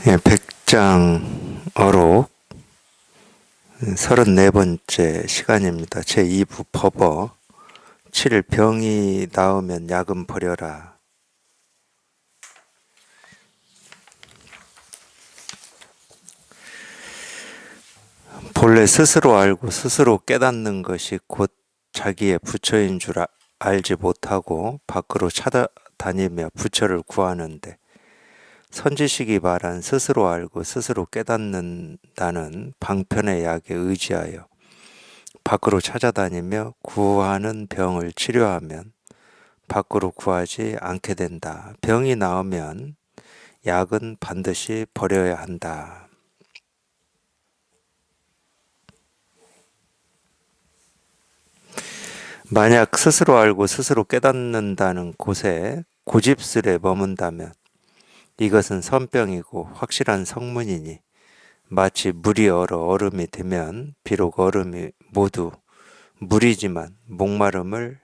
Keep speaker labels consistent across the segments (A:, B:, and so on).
A: 예, 백장어록 34번째 시간입니다. 제2부 법어 7. 병이 나으면 약은 버려라. 본래 스스로 알고 스스로 깨닫는 것이 곧 자기의 부처인 줄 알지 못하고 밖으로 찾아다니며 부처를 구하는데, 선지식이 말한 스스로 알고 스스로 깨닫는다는 방편의 약에 의지하여 밖으로 찾아다니며 구하는 병을 치료하면 밖으로 구하지 않게 된다. 병이 나으면 약은 반드시 버려야 한다. 만약 스스로 알고 스스로 깨닫는다는 곳에 고집스레 머문다면 이것은 선병이고 확실한 성문이니, 마치 물이 얼어 얼음이 되면 비록 얼음이 모두 물이지만 목마름을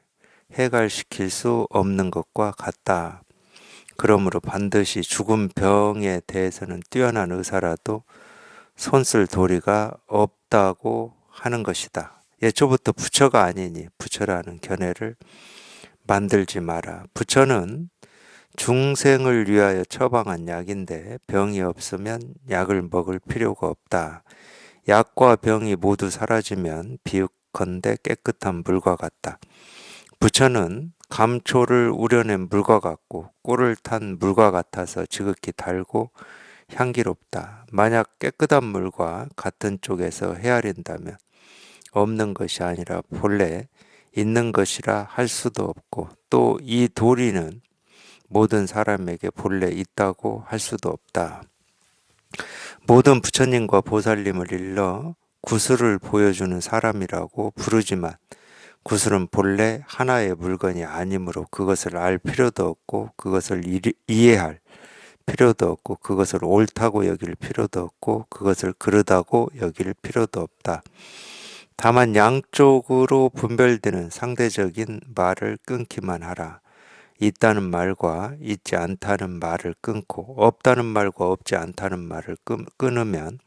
A: 해갈시킬 수 없는 것과 같다. 그러므로 반드시 죽은 병에 대해서는 뛰어난 의사라도 손쓸 도리가 없다고 하는 것이다. 예초부터 부처가 아니니 부처라는 견해를 만들지 마라. 부처는 중생을 위하여 처방한 약인데 병이 없으면 약을 먹을 필요가 없다. 약과 병이 모두 사라지면 비읍컨대 깨끗한 물과 같다. 부처는 감초를 우려낸 물과 같고 꿀을 탄 물과 같아서 지극히 달고 향기롭다. 만약 깨끗한 물과 같은 쪽에서 헤아린다면 없는 것이 아니라 본래 있는 것이라 할 수도 없고, 또 이 도리는 모든 사람에게 본래 있다고 할 수도 없다. 모든 부처님과 보살님을 일러 구슬을 보여주는 사람이라고 부르지만 구슬은 본래 하나의 물건이 아니므로 그것을 알 필요도 없고 그것을 이해할 필요도 없고 그것을 옳다고 여길 필요도 없고 그것을 그르다고 여길 필요도 없다. 다만 양쪽으로 분별되는 상대적인 말을 끊기만 하라. 있다는 말과 있지 않다는 말을 끊고 없다는 말과 없지 않다는 말을 끊으면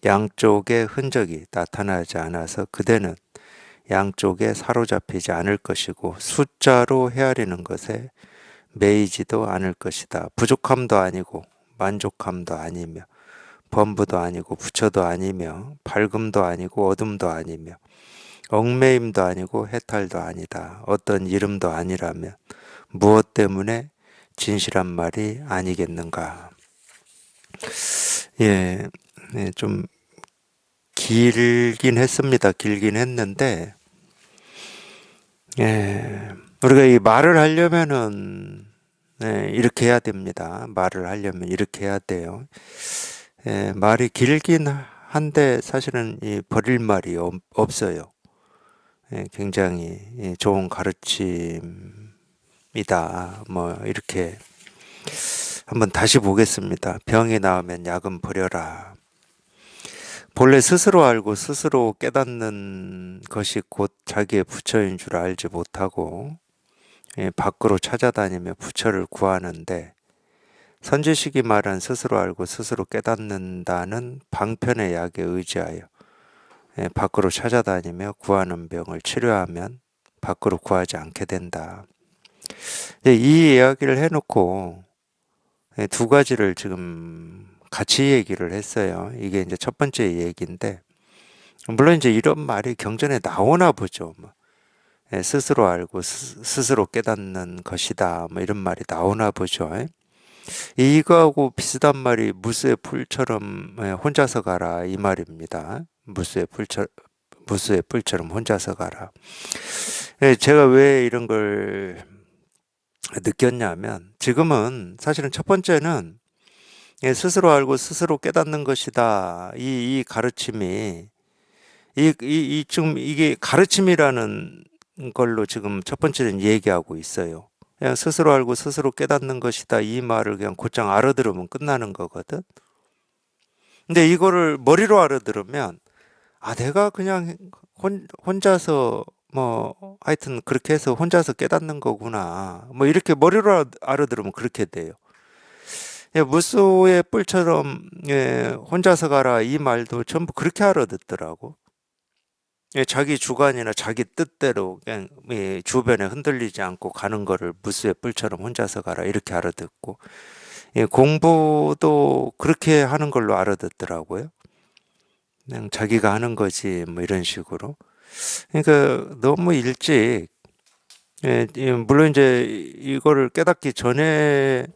A: 양쪽의 흔적이 나타나지 않아서 그대는 양쪽에 사로잡히지 않을 것이고 숫자로 헤아리는 것에 매이지도 않을 것이다. 부족함도 아니고 만족함도 아니며 범부도 아니고 부처도 아니며 밝음도 아니고 어둠도 아니며 얽매임도 아니고 해탈도 아니다. 어떤 이름도 아니라면 무엇 때문에 진실한 말이 아니겠는가. 예, 네, 좀 길긴 했습니다. 길긴 했는데, 예, 우리가 이 말을 하려면은, 이렇게 해야 됩니다. 말을 하려면 이렇게 해야 돼요. 예, 말이 길긴 한데 사실은 이 버릴 말이 없어요. 예, 굉장히 좋은 가르침이다. 뭐 이렇게 한번 다시 보겠습니다. 병이 나으면 약은 버려라. 본래 스스로 알고 스스로 깨닫는 것이 곧 자기의 부처인 줄 알지 못하고 밖으로 찾아다니며 부처를 구하는데, 선지식이 말한 스스로 알고 스스로 깨닫는다는 방편의 약에 의지하여 밖으로 찾아다니며 구하는 병을 치료하면 밖으로 구하지 않게 된다. 이 이야기를 해놓고 두 가지를 지금 같이 얘기를 했어요. 이게 이제 첫 번째 얘기인데, 물론 이제 이런 말이 경전에 나오나 보죠. 뭐. 스스로 알고 스스로 깨닫는 것이다. 뭐 이런 말이 나오나 보죠. 이거하고 비슷한 말이 무수의 풀처럼 혼자서 가라 이 말입니다. 무수의 풀처럼 혼자서 가라. 제가 왜 이런 걸 느꼈냐면, 지금은 사실은 첫 번째는 스스로 알고 스스로 깨닫는 것이다. 이 가르침이 지금 이게 가르침이라는 걸로 지금 첫 번째는 얘기하고 있어요. 그냥 스스로 알고 스스로 깨닫는 것이다. 이 말을 그냥 곧장 알아들으면 끝나는 거거든. 근데 이거를 머리로 알아들으면, 내가 그냥 혼자서 뭐 하여튼 그렇게 해서 혼자서 깨닫는 거구나. 뭐 이렇게 머리로 알아들으면 그렇게 돼요. 예, 무소의 뿔처럼 혼자서 가라 이 말도 전부 그렇게 알아듣더라고. 예, 자기 주관이나 자기 뜻대로 그냥 주변에 흔들리지 않고 가는 거를 무수의 뿔처럼 혼자서 가라 이렇게 알아듣고, 예, 공부도 그렇게 하는 걸로 알아듣더라고요. 그냥 자기가 하는 거지 뭐 이런 식으로. 그러니까 너무 일찍, 물론 이제 이거를 깨닫기 전에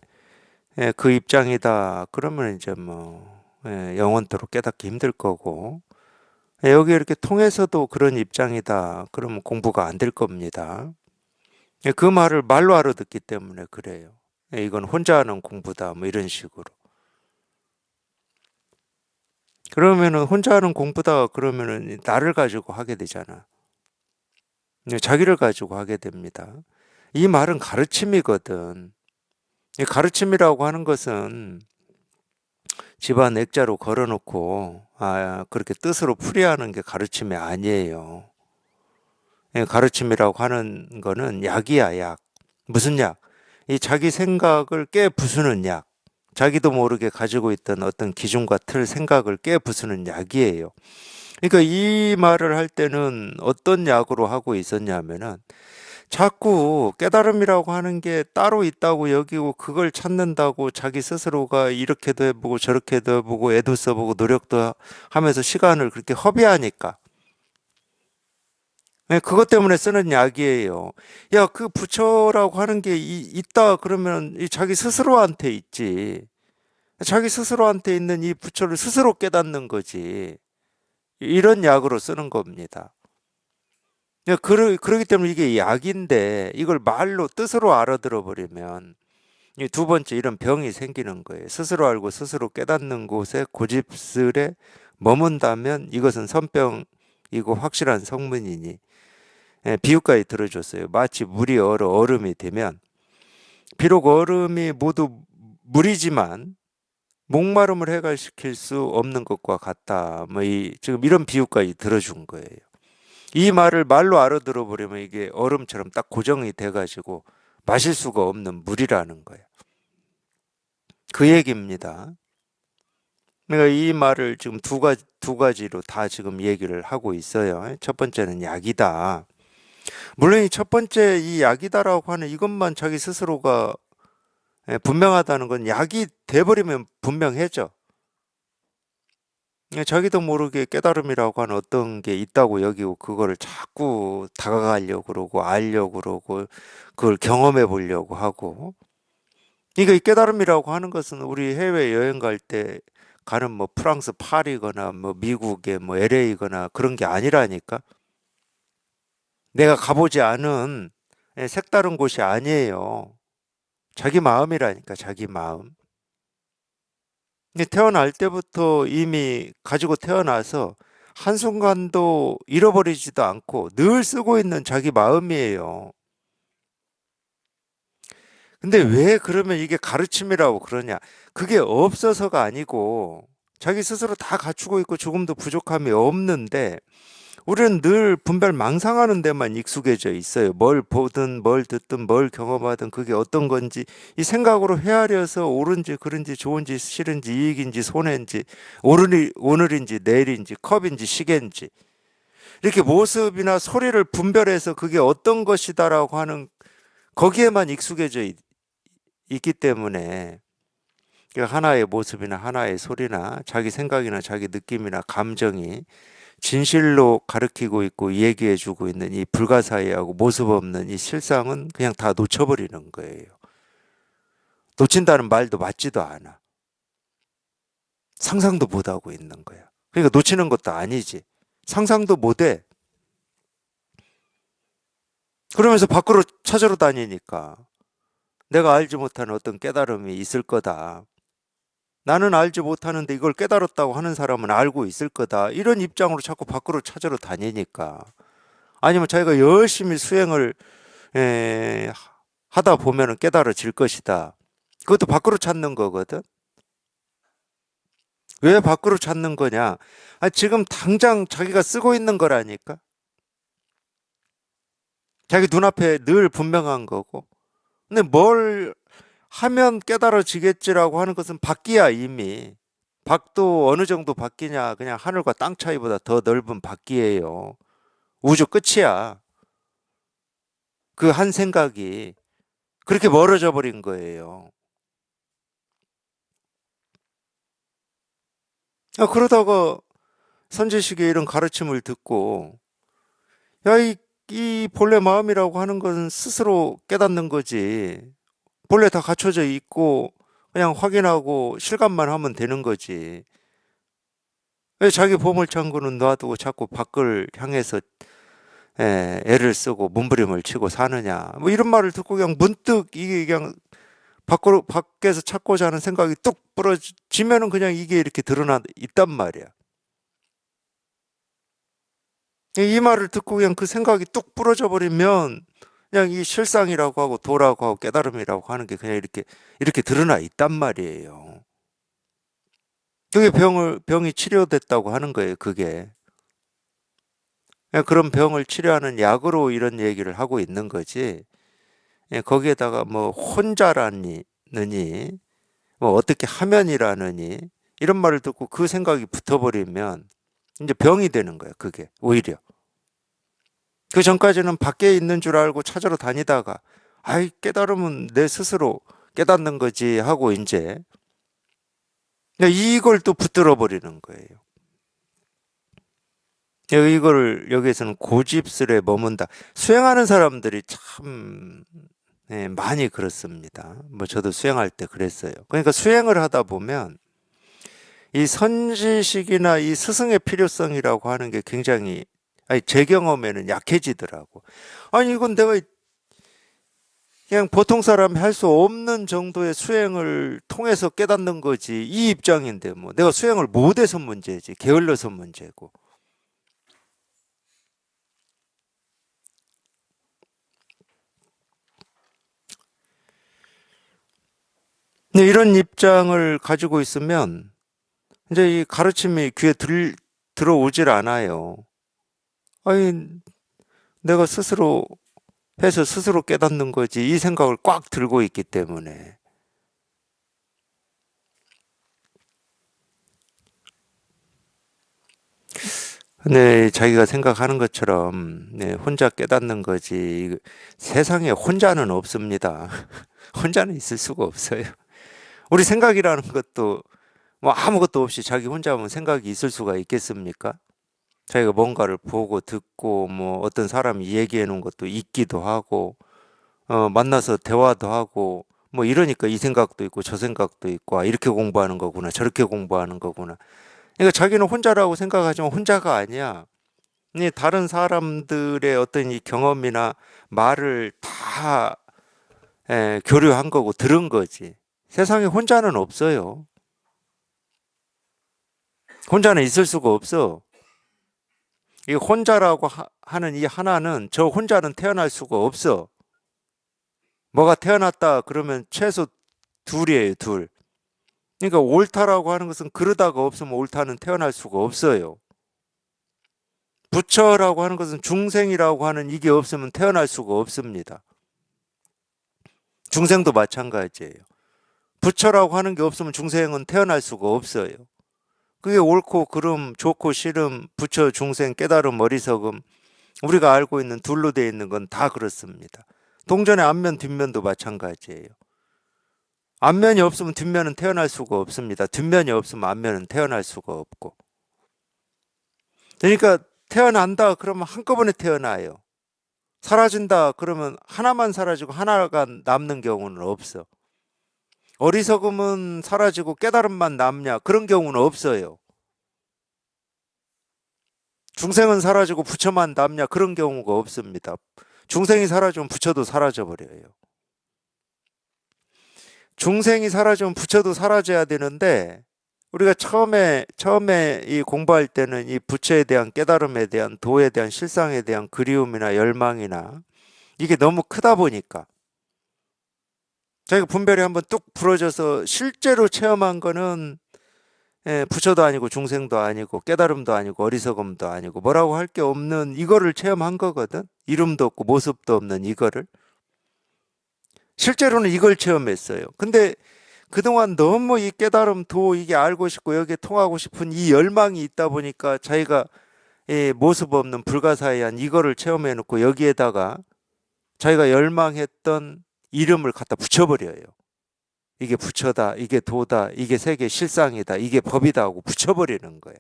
A: 그 입장이다 그러면 이제 뭐 영원토록 깨닫기 힘들 거고, 여기 이렇게 통해서도 그런 입장이다 그러면 공부가 안 될 겁니다. 그 말을 말로 알아듣기 때문에 그래요. 이건 혼자 하는 공부다 뭐 이런 식으로. 그러면은 혼자 하는 공부다 그러면은 나를 가지고 하게 되잖아. 자기를 가지고 하게 됩니다. 이 말은 가르침이거든. 이 가르침이라고 하는 것은 집안 액자로 걸어놓고 그렇게 뜻으로 풀이하는 게 가르침이 아니에요. 가르침이라고 하는 거는 약이야, 약. 무슨 약? 이 자기 생각을 깨부수는 약. 자기도 모르게 가지고 있던 어떤 기준과 틀, 생각을 깨부수는 약이에요. 그러니까 이 말을 할 때는 어떤 약으로 하고 있었냐면은 자꾸 깨달음이라고 하는 게 따로 있다고 여기고 그걸 찾는다고 자기 스스로가 이렇게도 해보고 저렇게도 해보고 애도 써보고 노력도 하면서 시간을 그렇게 허비하니까, 그것 때문에 쓰는 약이에요. 야, 그 부처라고 하는 게 있다 그러면 이 자기 스스로한테 있지. 자기 스스로한테 있는 이 부처를 스스로 깨닫는 거지. 이런 약으로 쓰는 겁니다. 그러기 때문에 이게 약인데 이걸 말로 뜻으로 알아들어 버리면 이 두 번째 이런 병이 생기는 거예요. 스스로 알고 스스로 깨닫는 곳에 고집스레 머문다면 이것은 선병이고 확실한 성문이니. 비유까지 들어줬어요. 마치 물이 얼어 얼음이 되면 비록 얼음이 모두 물이지만 목마름을 해결시킬 수 없는 것과 같다. 뭐 지금 이런 비유까지 들어준 거예요. 이 말을 말로 알아들어 버리면 이게 얼음처럼 딱 고정이 돼가지고 마실 수가 없는 물이라는 거예요. 그 얘기입니다. 내가 이 말을 지금 두 가지로 다 지금 얘기를 하고 있어요. 첫 번째는 약이다. 물론 이 첫 번째 이 약이다라고 하는 이것만 자기 스스로가 분명하다는 건 약이 돼버리면 분명해져. 자기도 모르게 깨달음이라고 하는 어떤 게 있다고 여기고 그거를 자꾸 다가가려고 그러고 알려고 그러고 그걸 경험해 보려고 하고. 그러니까 이 깨달음이라고 하는 것은 우리 해외 여행 갈 때 가는 뭐 프랑스 파리거나 뭐 미국의 뭐 LA거나 그런 게 아니라니까. 내가 가보지 않은 색다른 곳이 아니에요. 자기 마음이라니까, 자기 마음. 태어날 때부터 이미 가지고 태어나서 한순간도 잃어버리지도 않고 늘 쓰고 있는 자기 마음이에요. 근데 왜 그러면 이게 가르침이라고 그러냐? 그게 없어서가 아니고 자기 스스로 다 갖추고 있고 조금도 부족함이 없는데 우리는 늘 분별 망상하는 데만 익숙해져 있어요. 뭘 보든 뭘 듣든 뭘 경험하든 그게 어떤 건지 이 생각으로 헤아려서 옳은지 그른지 좋은지 싫은지 이익인지 손해인지 오늘인지 내일인지 컵인지 시계인지 이렇게 모습이나 소리를 분별해서 그게 어떤 것이다라고 하는 거기에만 익숙해져 있기 때문에 하나의 모습이나 하나의 소리나 자기 생각이나 자기 느낌이나 감정이 진실로 가르치고 있고 얘기해주고 있는 이 불가사의하고 모습 없는 이 실상은 그냥 다 놓쳐버리는 거예요. 놓친다는 말도 맞지도 않아. 상상도 못하고 있는 거야. 그러니까 놓치는 것도 아니지. 상상도 못해. 그러면서 밖으로 찾으러 다니니까 내가 알지 못하는 어떤 깨달음이 있을 거다. 나는 알지 못하는데 이걸 깨달았다고 하는 사람은 알고 있을 거다. 이런 입장으로 자꾸 밖으로 찾으러 다니니까. 아니면 자기가 열심히 수행을 에, 하다 보면은 깨달아질 것이다. 그것도 밖으로 찾는 거거든. 왜 밖으로 찾는 거냐? 지금 당장 자기가 쓰고 있는 거라니까. 자기 눈앞에 늘 분명한 거고. 근데 뭘 하면 깨달아지겠지라고 하는 것은 밖이야 이미. 밖도 어느 정도 밖이냐? 그냥 하늘과 땅 차이보다 더 넓은 밖이에요. 우주 끝이야. 그 한 생각이 그렇게 멀어져 버린 거예요. 그러다가 선지식의 이런 가르침을 듣고 야, 이 본래 마음이라고 하는 것은 스스로 깨닫는 거지. 본래 다 갖춰져 있고 그냥 확인하고 실감만 하면 되는 거지. 왜 자기 보물창고는 놔두고 자꾸 밖을 향해서 애를 쓰고 몸부림을 치고 사느냐. 뭐 이런 말을 듣고 그냥 문득 이게 그냥 밖에서 찾고자 하는 생각이 뚝 부러지면은 그냥 이게 이렇게 드러나 있단 말이야. 이 말을 듣고 그냥 그 생각이 뚝 부러져 버리면 그냥 이 실상이라고 하고 도라고 하고 깨달음이라고 하는 게 그냥 이렇게 드러나 있단 말이에요. 그게 병이 치료됐다고 하는 거예요, 그게. 그냥 그런 병을 치료하는 약으로 이런 얘기를 하고 있는 거지. 거기에다가 뭐 혼자라느니, 뭐 어떻게 하면이라느니, 이런 말을 듣고 그 생각이 붙어버리면 이제 병이 되는 거야, 그게. 오히려. 그 전까지는 밖에 있는 줄 알고 찾으러 다니다가, 아이, 깨달으면 내 스스로 깨닫는 거지 하고 이제 이걸 또 붙들어 버리는 거예요. 이거를 여기에서는 고집스레 머문다. 수행하는 사람들이 참 많이 그렇습니다. 뭐 저도 수행할 때 그랬어요. 그러니까 수행을 하다 보면 이 선지식이나 이 스승의 필요성이라고 하는 게 굉장히 제 경험에는 약해지더라고. 아니 이건 내가 그냥 보통 사람이 할 수 없는 정도의 수행을 통해서 깨닫는 거지. 이 입장인데 뭐 내가 수행을 못해서 문제지. 게을러서 문제고. 근데 이런 입장을 가지고 있으면 이제 이 가르침이 귀에 들어오질 않아요. 아니, 내가 스스로 해서 스스로 깨닫는 거지. 이 생각을 꽉 들고 있기 때문에. 근데 자기가 생각하는 것처럼 혼자 깨닫는 거지. 세상에 혼자는 없습니다. 혼자는 있을 수가 없어요. 우리 생각이라는 것도 뭐 아무것도 없이 자기 혼자 하면 생각이 있을 수가 있겠습니까? 자기가 뭔가를 보고 듣고 뭐 어떤 사람이 얘기해 놓은 것도 있기도 하고 만나서 대화도 하고 뭐 이러니까 이 생각도 있고 저 생각도 있고 이렇게 공부하는 거구나 저렇게 공부하는 거구나. 그러니까 자기는 혼자라고 생각하지만 혼자가 아니야. 이 다른 사람들의 어떤 이 경험이나 말을 다 교류한 거고 들은 거지. 세상에 혼자는 없어요. 혼자는 있을 수가 없어. 이 혼자라고 하는 이 하나는 저 혼자는 태어날 수가 없어. 뭐가 태어났다 그러면 최소 둘이에요, 둘. 그러니까 옳다라고 하는 것은 그러다가 없으면 옳다는 태어날 수가 없어요. 부처라고 하는 것은 중생이라고 하는 이게 없으면 태어날 수가 없습니다. 중생도 마찬가지예요. 부처라고 하는 게 없으면 중생은 태어날 수가 없어요. 그게 옳고 그름, 좋고 싫음, 부처, 중생, 깨달음, 어리석음 우리가 알고 있는 둘로 되어 있는 건 다 그렇습니다. 동전의 앞면, 뒷면도 마찬가지예요. 앞면이 없으면 뒷면은 태어날 수가 없습니다. 뒷면이 없으면 앞면은 태어날 수가 없고. 그러니까 태어난다 그러면 한꺼번에 태어나요. 사라진다 그러면 하나만 사라지고 하나가 남는 경우는 없어. 어리석음은 사라지고 깨달음만 남냐? 그런 경우는 없어요. 중생은 사라지고 부처만 남냐? 그런 경우가 없습니다. 중생이 사라지면 부처도 사라져 버려요. 중생이 사라지면 부처도 사라져야 되는데 우리가 처음에 이 공부할 때는 이 부처에 대한 깨달음에 대한 도에 대한 실상에 대한 그리움이나 열망이나 이게 너무 크다 보니까 자기가 분별이 한번 뚝 부러져서 실제로 체험한 거는 부처도 아니고 중생도 아니고 깨달음도 아니고 어리석음도 아니고 뭐라고 할 게 없는 이거를 체험한 거거든. 이름도 없고 모습도 없는 이거를. 실제로는 이걸 체험했어요. 근데 그동안 너무 이 깨달음 도 이게 알고 싶고 여기에 통하고 싶은 이 열망이 있다 보니까 자기가 모습 없는 불가사의한 이거를 체험해 놓고 여기에다가 자기가 열망했던 이름을 갖다 붙여버려요. 이게 부처다, 이게 도다, 이게 세계 실상이다, 이게 법이다 하고 붙여버리는 거야.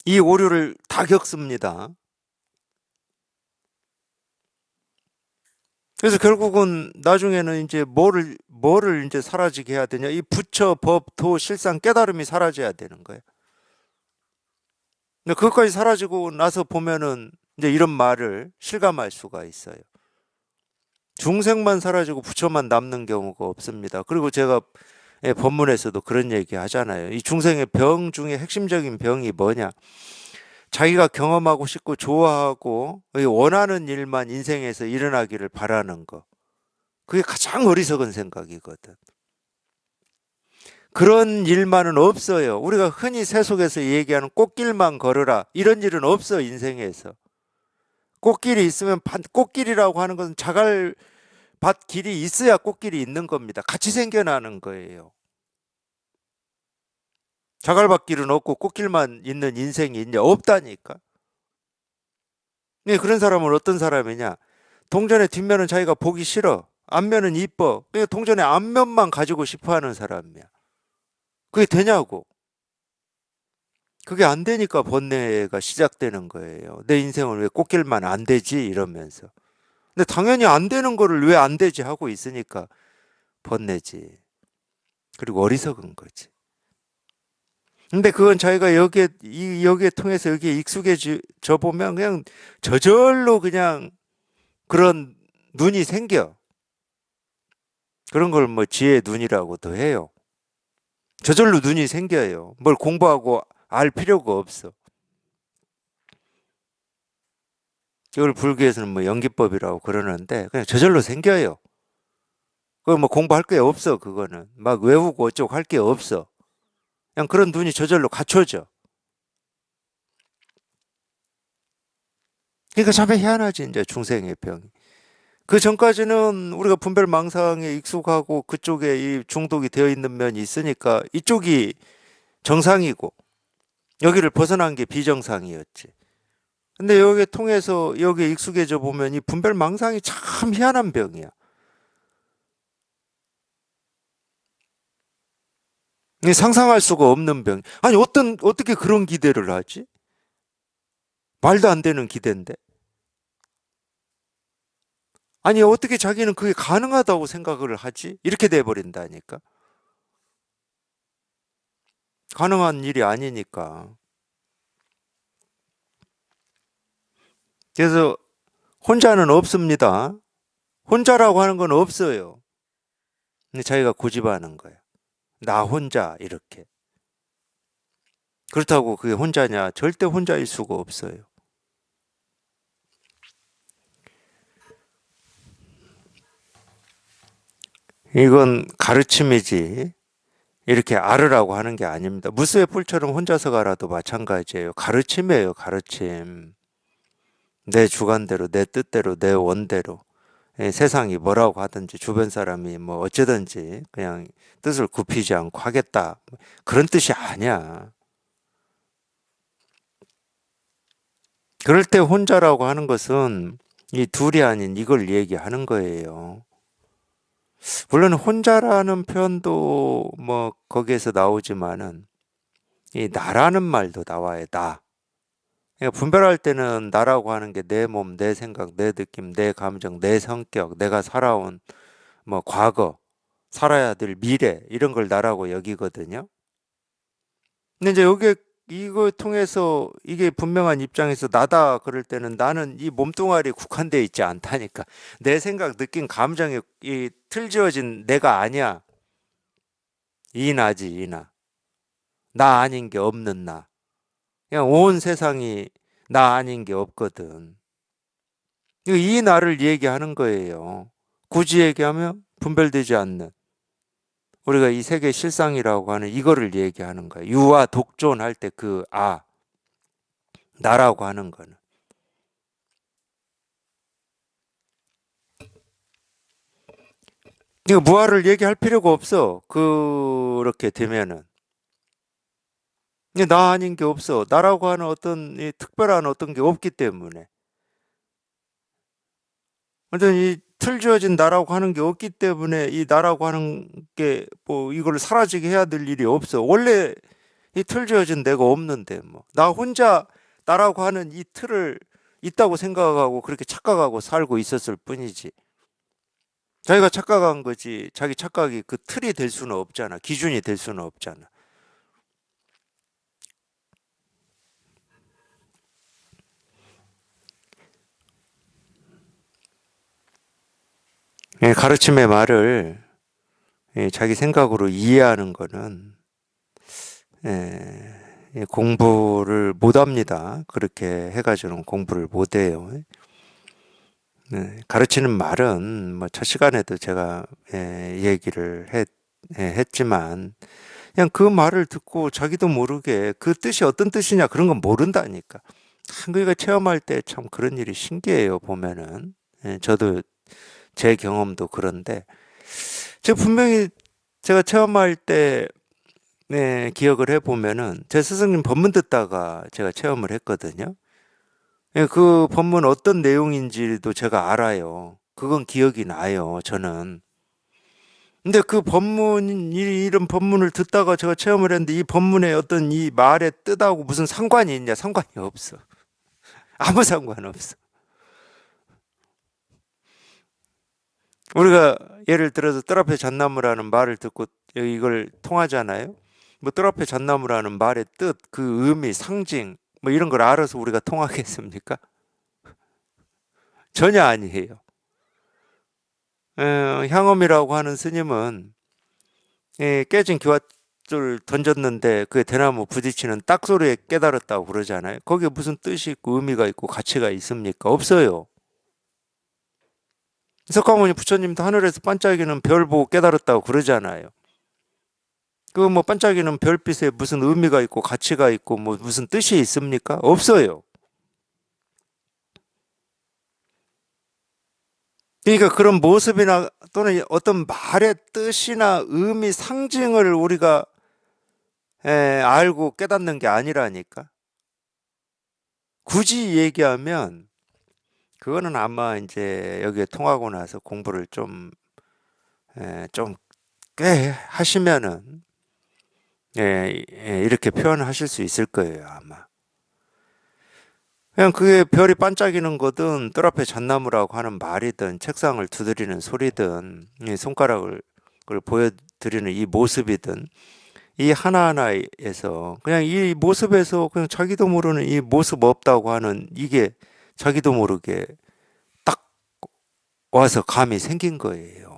A: 이 오류를 다 겪습니다. 그래서 결국은 나중에는 이제 뭐를 이제 사라지게 해야 되냐? 이 부처, 법, 도, 실상, 깨달음이 사라져야 되는 거예요. 근데 그것까지 사라지고 나서 보면은 이제 이런 말을 실감할 수가 있어요. 중생만 사라지고 부처만 남는 경우가 없습니다. 그리고 제가 법문에서도 그런 얘기 하잖아요. 이 중생의 병 중에 핵심적인 병이 뭐냐? 자기가 경험하고 싶고 좋아하고 원하는 일만 인생에서 일어나기를 바라는 거. 그게 가장 어리석은 생각이거든. 그런 일만은 없어요. 우리가 흔히 세속에서 얘기하는 꽃길만 걸어라. 이런 일은 없어, 인생에서. 꽃길이 있으면 꽃길이라고 하는 것은 자갈밭 길이 있어야 꽃길이 있는 겁니다. 같이 생겨나는 거예요. 자갈밭 길은 없고 꽃길만 있는 인생이 있냐? 없다니까. 그런 사람은 어떤 사람이냐? 동전의 뒷면은 자기가 보기 싫어. 앞면은 이뻐. 그러니까 동전의 앞면만 가지고 싶어 하는 사람이야. 그게 되냐고. 그게 안 되니까 번뇌가 시작되는 거예요. 내 인생은 왜 꽃길만 안 되지? 이러면서. 근데 당연히 안 되는 거를 왜 안 되지? 하고 있으니까 번뇌지. 그리고 어리석은 거지. 근데 그건 자기가 여기에 통해서 여기에 익숙해져 보면 그냥 저절로 그냥 그런 눈이 생겨. 그런 걸 뭐 지혜의 눈이라고도 해요. 저절로 눈이 생겨요. 뭘 공부하고 알 필요가 없어. 이걸 불교에서는 뭐 연기법이라고 그러는데 그냥 저절로 생겨요. 그거 뭐 공부할 게 없어. 그거는 막 외우고 어쩌고 할 게 없어. 그냥 그런 눈이 저절로 갖춰져. 그러니까 참 희한하지 이제 중생의 병이. 그 전까지는 우리가 분별망상에 익숙하고 그쪽에 이 중독이 되어 있는 면이 있으니까 이쪽이 정상이고 여기를 벗어난 게 비정상이었지. 근데 여기에 통해서 여기에 익숙해져 보면 이 분별망상이 참 희한한 병이야. 상상할 수가 없는 병. 아니 어떻게 그런 기대를 하지? 말도 안 되는 기대인데. 아니 어떻게 자기는 그게 가능하다고 생각을 하지? 이렇게 돼 버린다니까. 가능한 일이 아니니까. 그래서 혼자는 없습니다. 혼자라고 하는 건 없어요. 근데 자기가 고집하는 거야. 나 혼자 이렇게. 그렇다고 그게 혼자냐? 절대 혼자일 수가 없어요. 이건 가르침이지. 이렇게 알으라고 하는 게 아닙니다. 무수의 뿔처럼 혼자서 가라도 마찬가지예요. 가르침이에요, 가르침. 내 주관대로, 내 뜻대로, 내 원대로. 세상이 뭐라고 하든지 주변 사람이 뭐 어쩌든지 그냥 뜻을 굽히지 않고 하겠다. 그런 뜻이 아니야. 그럴 때 혼자라고 하는 것은 이 둘이 아닌 이걸 얘기하는 거예요. 물론 혼자라는 표현도 뭐 거기에서 나오지만은 이 나라는 말도 나와요. 나. 그러니까 분별할 때는 나라고 하는 게 내 몸, 내 생각, 내 느낌, 내 감정, 내 성격, 내가 살아온 뭐 과거, 살아야 될 미래 이런 걸 나라고 여기거든요. 근데 이제 여기에 이거 통해서 이게 분명한 입장에서 나다 그럴 때는 나는 이 몸뚱아리에 국한되어 있지 않다니까. 내 생각, 느낌, 감정이 이 틀지어진 내가 아니야. 이 나지, 이 나. 나 아닌 게 없는 나. 그냥 온 세상이 나 아닌 게 없거든. 이 나를 얘기하는 거예요. 굳이 얘기하면 분별되지 않는. 우리가 이 세계 실상이라고 하는 이거를 얘기하는 거예요. 유아 독존할 때 그 나라고 하는 거는. 이거 무아를 얘기할 필요가 없어. 그렇게 되면은. 나 아닌 게 없어. 나라고 하는 어떤 이 특별한 어떤 게 없기 때문에. 완전 히 틀 지어진 나라고 하는 게 없기 때문에 이 나라고 하는 게 뭐 이걸 사라지게 해야 될 일이 없어. 원래 이 틀 지어진 내가 없는데 뭐. 나 혼자 나라고 하는 이 틀을 있다고 생각하고 그렇게 착각하고 살고 있었을 뿐이지. 자기가 착각한 거지. 자기 착각이 그 틀이 될 수는 없잖아. 기준이 될 수는 없잖아. 가르침의 말을 자기 생각으로 이해하는 거는 공부를 못 합니다. 그렇게 해가지고는 공부를 못 해요. 가르치는 말은 뭐 첫 시간에도 제가 얘기를 했지만 그냥 그 말을 듣고 자기도 모르게 그 뜻이 어떤 뜻이냐 그런 건 모른다니까. 그러니까 체험할 때 참 그런 일이 신기해요. 보면은 저도 제 경험도 그런데 제가 분명히 제가 체험할 때 기억을 해보면은 제 스승님 법문 듣다가 제가 체험을 했거든요. 그 법문 어떤 내용인지도 제가 알아요. 그건 기억이 나요, 저는. 근데 그 법문, 이런 법문을 듣다가 제가 체험을 했는데 이 법문의 어떤 이 말의 뜻하고 무슨 상관이 있냐? 상관이 없어. 아무 상관 없어. 우리가 예를 들어서 뜰 앞에 잣나무라는 말을 듣고 이걸 통하잖아요. 뭐 뜰 앞에 잣나무라는 말의 뜻, 그 의미, 상징, 뭐 이런 걸 알아서 우리가 통하겠습니까? 전혀 아니에요. 향엄이라고 하는 스님은 깨진 기와줄 던졌는데 그 대나무 부딪히는 딱 소리에 깨달았다고 그러잖아요. 거기에 무슨 뜻이 있고 의미가 있고 가치가 있습니까? 없어요. 석가모니 부처님도 하늘에서 반짝이는 별 보고 깨달았다고 그러잖아요. 그 뭐 반짝이는 별빛에 무슨 의미가 있고 가치가 있고 뭐 무슨 뜻이 있습니까? 없어요. 그러니까 그런 모습이나 또는 어떤 말의 뜻이나 의미, 상징을 우리가 알고 깨닫는 게 아니라니까. 굳이 얘기하면 그거는 아마 이제 여기에 통하고 나서 공부를 좀 꽤 하시면은 이렇게 표현하실 수 있을 거예요, 아마. 그냥 그게 별이 반짝이는 거든 뜰 앞에 잣나무라고 하는 말이든 책상을 두드리는 소리든 이 손가락을 그걸 보여드리는 이 모습이든 이 하나하나에서 그냥 이 모습에서 그냥 자기도 모르는 이 모습 없다고 하는 이게 자기도 모르게 딱 와서 감이 생긴 거예요.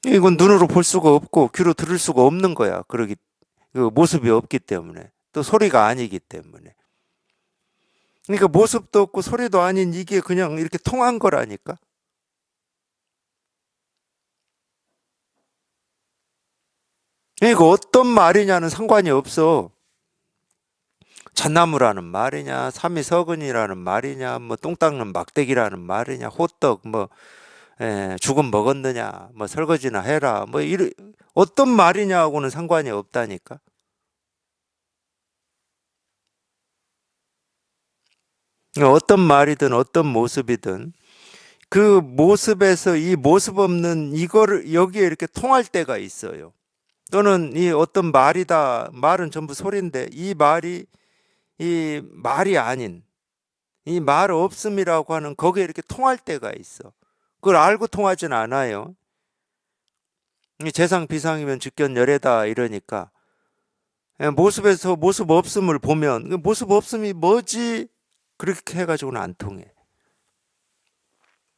A: 이건 눈으로 볼 수가 없고 귀로 들을 수가 없는 거야. 그 모습이 없기 때문에 또 소리가 아니기 때문에. 그러니까 모습도 없고 소리도 아닌 이게 그냥 이렇게 통한 거라니까. 그러니까 어떤 말이냐는 상관이 없어. 잣나무라는 말이냐, 삼위서근이라는 말이냐, 뭐 똥 닦는 막대기라는 말이냐, 호떡 뭐 죽은 먹었느냐, 뭐 설거지나 해라, 뭐 어떤 말이냐하고는 상관이 없다니까. 어떤 말이든 어떤 모습이든 그 모습에서 이 모습 없는 이거를 여기에 이렇게 통할 때가 있어요. 또는 이 어떤 말이다. 말은 전부 소리인데 이 말이 아닌 이 말 없음이라고 하는 거기에 이렇게 통할 때가 있어. 그걸 알고 통하진 않아요. 이 재상 비상이면 즉견열애다 이러니까 모습에서 모습 없음을 보면 그 모습 없음이 뭐지? 그렇게 해가지고는 안 통해.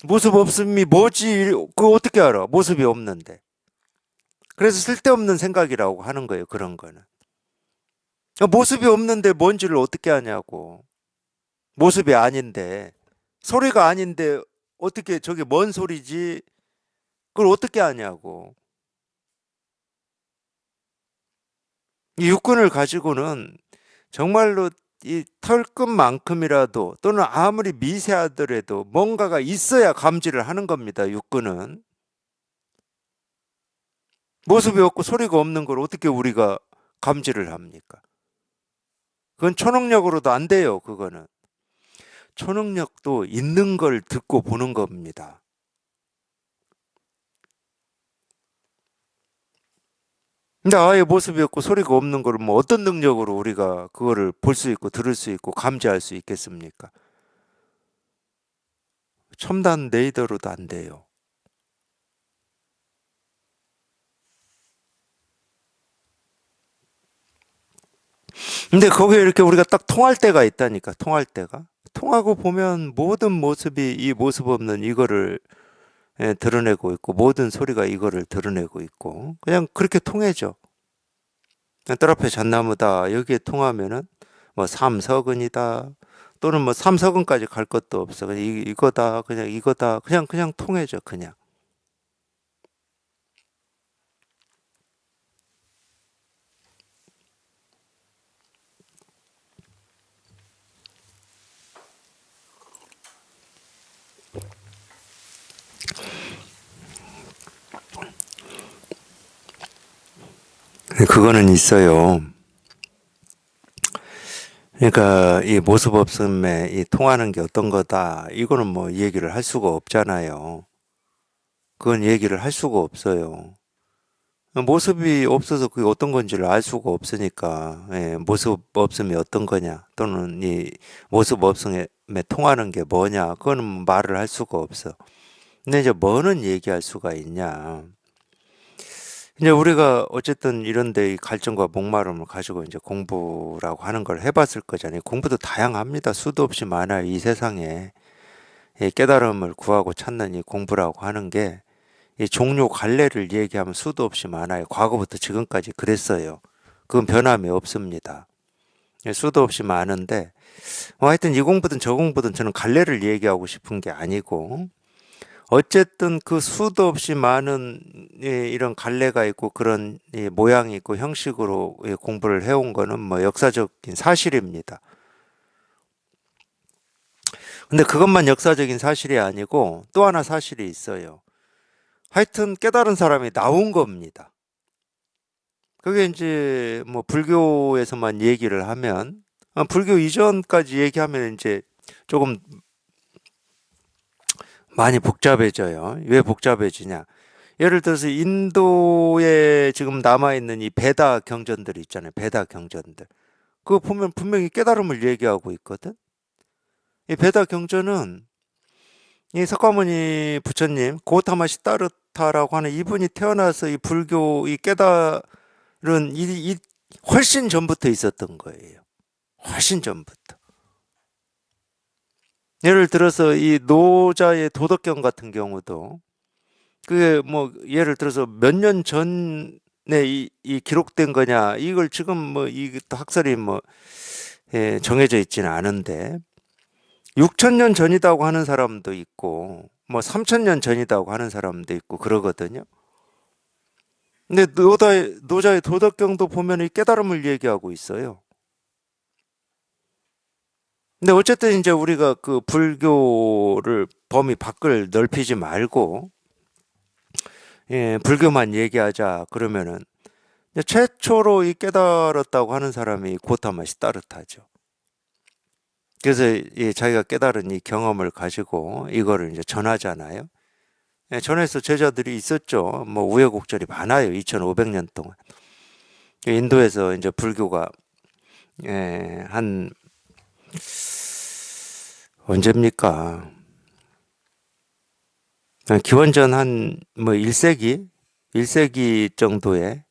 A: 모습 없음이 뭐지? 그거 어떻게 알아? 모습이 없는데. 그래서 쓸데없는 생각이라고 하는 거예요. 그런 거는. 모습이 없는데 뭔지를 어떻게 아냐고. 모습이 아닌데. 소리가 아닌데 어떻게 저게 뭔 소리지? 그걸 어떻게 아냐고. 이 육군을 가지고는 정말로 이 털끝만큼이라도 또는 아무리 미세하더라도 뭔가가 있어야 감지를 하는 겁니다. 육근은. 모습이 없고 소리가 없는 걸 어떻게 우리가 감지를 합니까? 그건 초능력으로도 안 돼요. 그거는. 초능력도 있는 걸 듣고 보는 겁니다. 근데 아예 모습이 없고 소리가 없는 걸 뭐 어떤 능력으로 우리가 그거를 볼 수 있고 들을 수 있고 감지할 수 있겠습니까? 첨단 레이더로도 안 돼요. 근데 거기에 이렇게 우리가 딱 통할 때가 있다니까, 통할 때가. 통하고 보면 모든 모습이 이 모습 없는 이거를 드러내고 있고, 모든 소리가 이거를 드러내고 있고, 그냥 그렇게 통해져. 그냥 뜰 앞에 잣나무다. 여기에 통하면은 뭐 삼석은이다. 또는 뭐 삼석은까지 갈 것도 없어. 그냥 이거다. 그냥 이거다. 그냥 통해져. 그냥. 그거는 있어요. 그러니까 이 모습 없음에 이 통하는 게 어떤 거다. 이거는 뭐 얘기를 할 수가 없잖아요. 그건 얘기를 할 수가 없어요. 모습이 없어서 그게 어떤 건지를 알 수가 없으니까, 모습 없음이 어떤 거냐, 또는 이 모습 없음에 통하는 게 뭐냐, 그거는 말을 할 수가 없어. 근데 이제 뭐는 얘기할 수가 있냐. 이제 우리가 어쨌든 이런데 이 갈증과 목마름을 가지고 이제 공부라고 하는 걸 해봤을 거잖아요. 공부도 다양합니다. 수도 없이 많아요. 이 세상에. 이 깨달음을 구하고 찾는 이 공부라고 하는 게 이 종료 갈래를 얘기하면 수도 없이 많아요. 과거부터 지금까지 그랬어요. 그건 변함이 없습니다. 수도 없이 많은데, 뭐 하여튼 이 공부든 저 공부든 저는 갈래를 얘기하고 싶은 게 아니고, 어쨌든 그 수도 없이 많은 이런 갈래가 있고 그런 모양이 있고 형식으로 공부를 해온 거는 뭐 역사적인 사실입니다. 근데 그것만 역사적인 사실이 아니고 또 하나 사실이 있어요. 하여튼 깨달은 사람이 나온 겁니다. 그게 이제 뭐 불교에서만 얘기를 하면 불교 이전까지 얘기하면 이제 조금 많이 복잡해져요. 왜 복잡해지냐? 예를 들어서 인도에 지금 남아있는 이 베다 경전들 있잖아요. 베다 경전들. 그거 보면 분명히 깨달음을 얘기하고 있거든. 이 베다 경전은 이 석가모니 부처님 고타마 시다르타라고 하는 이분이 태어나서 이 불교 이 깨달은 이 훨씬 전부터 있었던 거예요. 훨씬 전부터. 예를 들어서 이 노자의 도덕경 같은 경우도 그게 뭐 예를 들어서 몇 년 전에 이 기록된 거냐 이걸 지금 뭐 이 학설이 뭐 정해져 있지는 않은데 6천 년 전이라고 하는 사람도 있고 뭐 3천 년 전이라고 하는 사람도 있고 그러거든요. 근데 노자의 도덕경도 보면 이 깨달음을 얘기하고 있어요. 근데 어쨌든 이제 우리가 그 불교를 범위 밖을 넓히지 말고 불교만 얘기하자 그러면은 최초로 이 깨달았다고 하는 사람이 고타마 시다르타죠. 그래서 자기가 깨달은 이 경험을 가지고 이거를 이제 전하잖아요. 전해서 제자들이 있었죠. 뭐 우여곡절이 많아요. 2,500년 동안. 인도에서 이제 불교가 한 언제입니까? 기원전 한 뭐 1세기? 1세기 정도에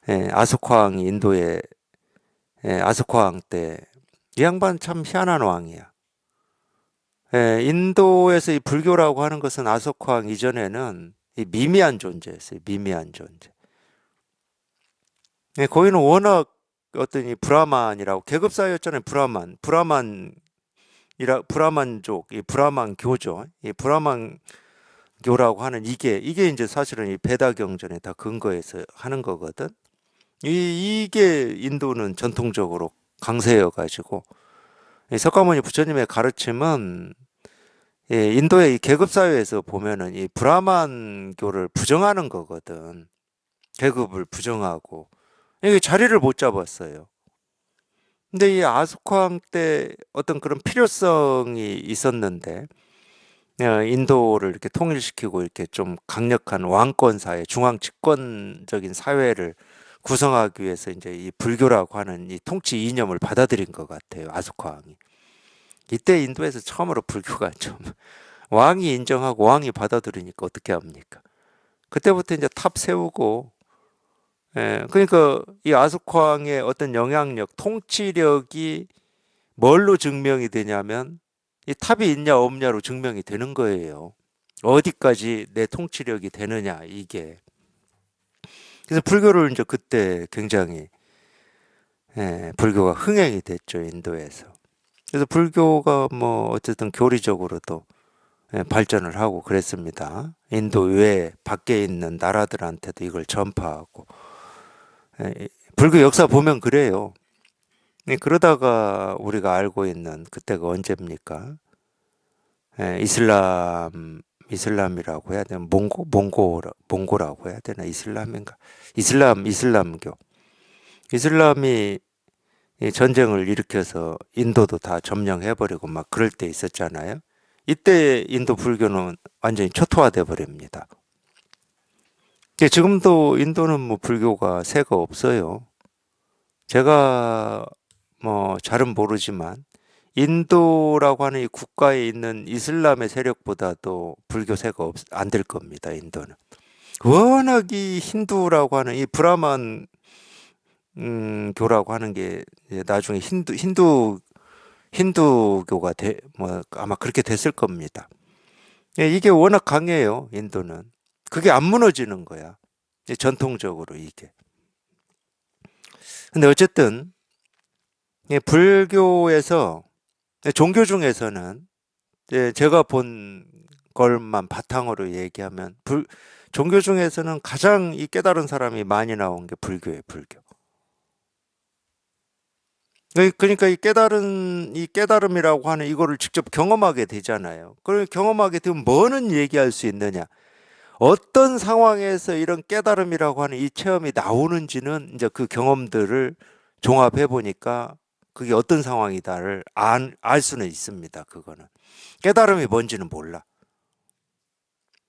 A: 아소카왕이 인도에 아소카왕 때 이 양반 참 희한한 왕이야. 인도에서 이 불교라고 하는 것은 아소카왕 이전에는 이 미미한 존재였어요. 미미한 존재. 거기는 워낙 어떤 이 브라만이라고 계급사였잖아요. 브라만족, 이 브라만교죠. 이 브라만교라고 하는 이게 이제 사실은 이 베다 경전에 다 근거해서 하는 거거든. 이게 인도는 전통적으로 강세여가지고 이 석가모니 부처님의 가르침은 인도의 이 계급 사회에서 보면은 이 브라만교를 부정하는 거거든. 계급을 부정하고 이게 자리를 못 잡았어요. 근데 이 아스ქვ항 때 어떤 그런 필요성이 있었는데 인도를 이렇게 통일시키고 이렇게 좀 강력한 왕권 사회, 중앙 집권적인 사회를 구성하기 위해서 이제 이 불교라고 하는 이 통치 이념을 받아들인 것 같아요. 아스ქვ항이. 이때 인도에서 처음으로 불교가 좀 왕이 인정하고 왕이 받아들이니까 어떻게 합니까? 그때부터 이제 탑 세우고 그러니까 이 아스ქვ항의 어떤 영향력, 통치력이 뭘로 증명이 되냐면 이 탑이 있냐 없냐로 증명이 되는 거예요. 어디까지 내 통치력이 되느냐 이게. 그래서 불교를 이제 그때 굉장히 불교가 흥행이 됐죠 인도에서. 그래서 불교가 뭐 어쨌든 교리적으로도 발전을 하고 그랬습니다. 인도 외에 밖에 있는 나라들한테도 이걸 전파하고 불교 역사 보면 그래요. 그러다가 우리가 알고 있는 그때가 언제입니까? 이슬람이라고 해야 되나? 몽고라고 해야 되나? 이슬람인가? 이슬람교. 이슬람이 이 전쟁을 일으켜서 인도도 다 점령해버리고 막 그럴 때 있었잖아요. 이때 인도 불교는 완전히 초토화돼 버립니다. 지금도 인도는 뭐 불교가 새가 없어요. 제가 뭐 잘은 모르지만 인도라고 하는 이 국가에 있는 이슬람의 세력보다도 불교세가 안 될 겁니다. 인도는 워낙 이 힌두라고 하는 이 브라만 교라고 하는 게 나중에 힌두교가 뭐 아마 그렇게 됐을 겁니다. 이게 워낙 강해요. 인도는 그게 안 무너지는 거야. 전통적으로 이게. 근데 어쨌든 불교에서 종교 중에서는 제가 본 걸만 바탕으로 얘기하면 종교 중에서는 가장 이 깨달은 사람이 많이 나온 게 불교예요, 불교. 그러니까 이 깨달음이라고 하는 이거를 직접 경험하게 되잖아요. 그걸 경험하게 되면 뭐는 얘기할 수 있느냐? 어떤 상황에서 이런 깨달음이라고 하는 이 체험이 나오는지는 이제 그 경험들을 종합해 보니까 그게 어떤 상황이다를 알 수는 있습니다. 그거는. 깨달음이 뭔지는 몰라.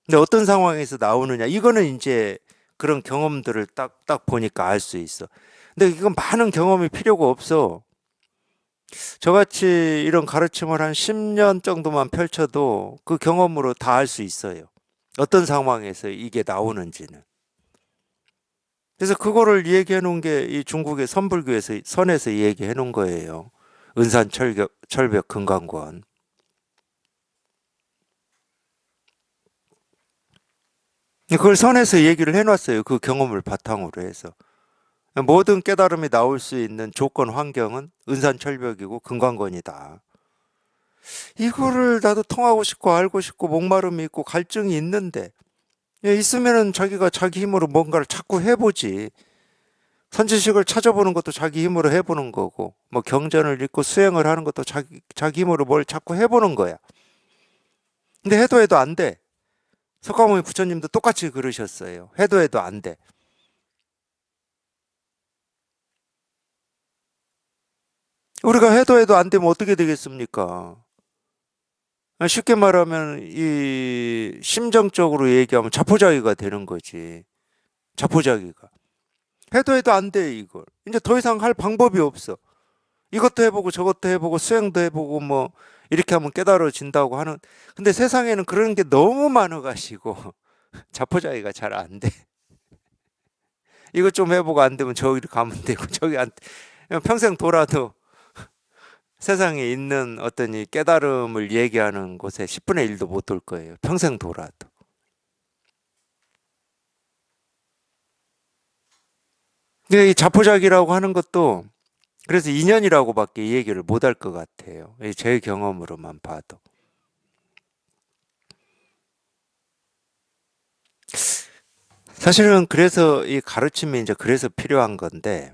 A: 근데 어떤 상황에서 나오느냐, 이거는 이제 그런 경험들을 딱 보니까 알 수 있어. 근데 이건 많은 경험이 필요가 없어. 저같이 이런 가르침을 한 10년 정도만 펼쳐도 그 경험으로 다 알 수 있어요. 어떤 상황에서 이게 나오는지는. 그래서 그거를 얘기해 놓은 게 이 중국의 선불교에서 선에서 얘기해 놓은 거예요. 은산 철벽 금강권. 그걸 선에서 얘기를 해놨어요. 그 경험을 바탕으로 해서. 모든 깨달음이 나올 수 있는 조건 환경은 은산철벽이고 금강권이다. 이거를 나도 통하고 싶고 알고 싶고 목마름이 있고 갈증이 있는데 있으면은 자기가 자기 힘으로 뭔가를 자꾸 해보지. 선지식을 찾아보는 것도 자기 힘으로 해보는 거고 뭐 경전을 읽고 수행을 하는 것도 자기 힘으로 뭘 자꾸 해보는 거야. 근데 해도 안 돼. 석가모니 부처님도 똑같이 그러셨어요. 해도 안 돼. 우리가 해도 안 되면 어떻게 되겠습니까? 쉽게 말하면 이 심정적으로 얘기하면 자포자기가 되는 거지. 자포자기가. 해도 안 돼, 이걸. 이제 더 이상 할 방법이 없어. 이것도 해보고 저것도 해보고 수행도 해보고 뭐 이렇게 하면 깨달아진다고 하는. 근데 세상에는 그런 게 너무 많아가지고 자포자기가 잘 안 돼. 이것 좀 해보고 안 되면 저기로 가면 되고 저기 안 평생 돌아도 세상에 있는 어떤 이 깨달음을 얘기하는 곳에 10분의 1도 못 돌 거예요. 평생 돌아도. 근데 이 자포자기라고 하는 것도 그래서 인연이라고밖에 이 얘기를 못 할 것 같아요. 제 경험으로만 봐도. 사실은 그래서 이 가르침이 이제 그래서 필요한 건데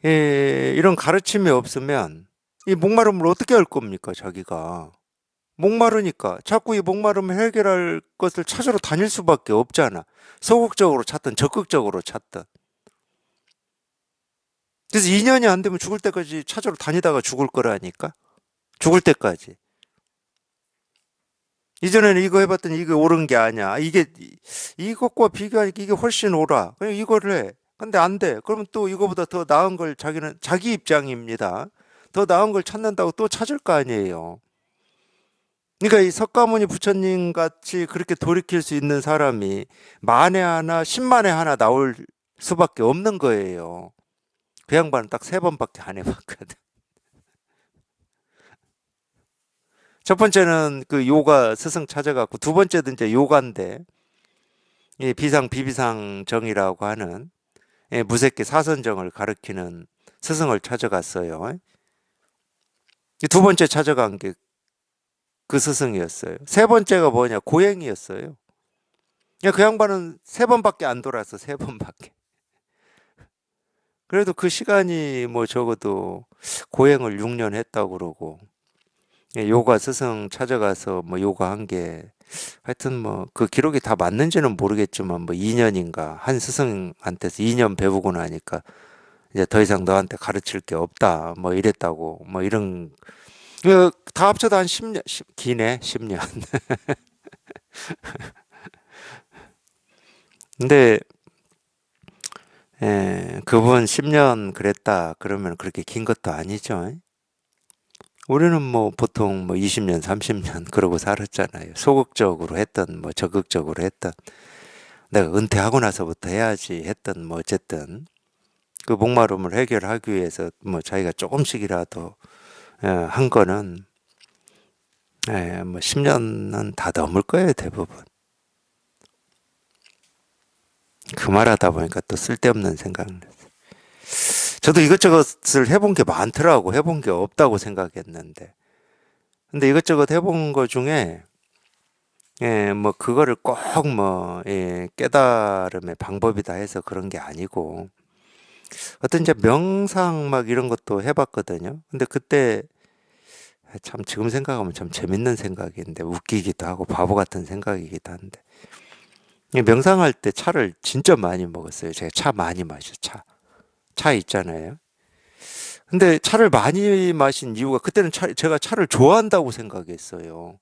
A: 이런 가르침이 없으면 이 목마름을 어떻게 할 겁니까, 자기가? 목마르니까 자꾸 이 목마름을 해결할 것을 찾으러 다닐 수밖에 없잖아. 소극적으로 찾든 적극적으로 찾든. 그래서 2년이 안 되면 죽을 때까지 찾으러 다니다가 죽을 거라니까. 죽을 때까지. 이전에는 이거 해봤더니 이게 옳은 게 아니야. 이것과 비교하니까 이게 훨씬 옳아. 그냥 이거를 해. 근데 안 돼. 그러면 또 이거보다 더 나은 걸 자기는, 자기 입장입니다. 더 나은 걸 찾는다고 또 찾을 거 아니에요. 그러니까 이 석가모니 부처님 같이 그렇게 돌이킬 수 있는 사람이 만에 하나, 10만에 하나 나올 수밖에 없는 거예요. 그 양반은 딱 3번밖에 안 해봤거든. 첫 번째는 그 요가 스승 찾아갖고, 두 번째도 이제 요가인데, 이 비상 비비상정이라고 하는 무색계 사선정을 가르치는 스승을 찾아갔어요. 두 번째 찾아간 게 그 스승이었어요. 세 번째가 뭐냐? 고행이었어요. 그 양반은 3번밖에 안 돌아서 3번밖에. 그래도 그 시간이 뭐 적어도 고행을 6년 했다고 그러고, 요가 스승 찾아가서 뭐 요가 한 게, 하여튼 뭐 그 기록이 다 맞는지는 모르겠지만 뭐 2년인가 한 스승한테서 2년 배우고 나니까 이제 더 이상 너한테 가르칠 게 없다 뭐 이랬다고, 뭐 이런 다 합쳐도 한 10년, 기네 10년. 근데 그분 10년 그랬다 그러면 그렇게 긴 것도 아니죠. 우리는 뭐 보통 뭐 20년, 30년 그러고 살았잖아요. 소극적으로 했던 뭐 적극적으로 했던, 내가 은퇴하고 나서부터 해야지 했던 뭐 어쨌든 그 목마름을 해결하기 위해서 뭐 자기가 조금씩이라도 한 거는 뭐 10년은 다 넘을 거예요, 대부분. 그 말하다 보니까 또 쓸데없는 생각을 했어요. 저도 이것저것을 해본 게 많더라고. 해본 게 없다고 생각했는데. 근데 이것저것 해본 거 중에 뭐 그거를 꼭 뭐 깨달음의 방법이다 해서 그런 게 아니고, 어떤 이제 명상 막 이런 것도 해봤거든요. 근데 그때 참 지금 생각하면 참 재밌는 생각인데 웃기기도 하고 바보 같은 생각이기도 한데, 이 명상할 때 차를 진짜 많이 먹었어요. 제가 차 많이 마셔, 차 있잖아요. 근데 차를 많이 마신 이유가, 그때는 제가 차를 좋아한다고 생각했어요.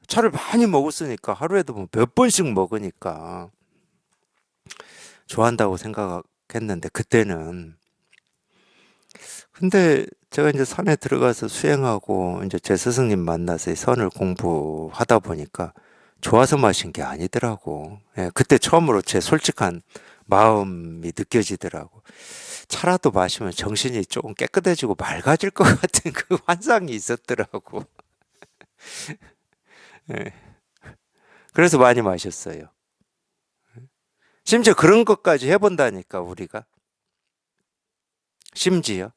A: 차를 많이 먹었으니까 하루에도 뭐 몇 번씩 먹으니까 좋아한다고 생각했는데 그때는. 근데 제가 이제 산에 들어가서 수행하고 이제 제 스승님 만나서 이 선을 공부하다 보니까 좋아서 마신 게 아니더라고. 그때 처음으로 제 솔직한 마음이 느껴지더라고. 차라도 마시면 정신이 조금 깨끗해지고 맑아질 것 같은 그 환상이 있었더라고. 예. 그래서 많이 마셨어요. 심지어 그런 것까지 해본다니까, 우리가. 심지어.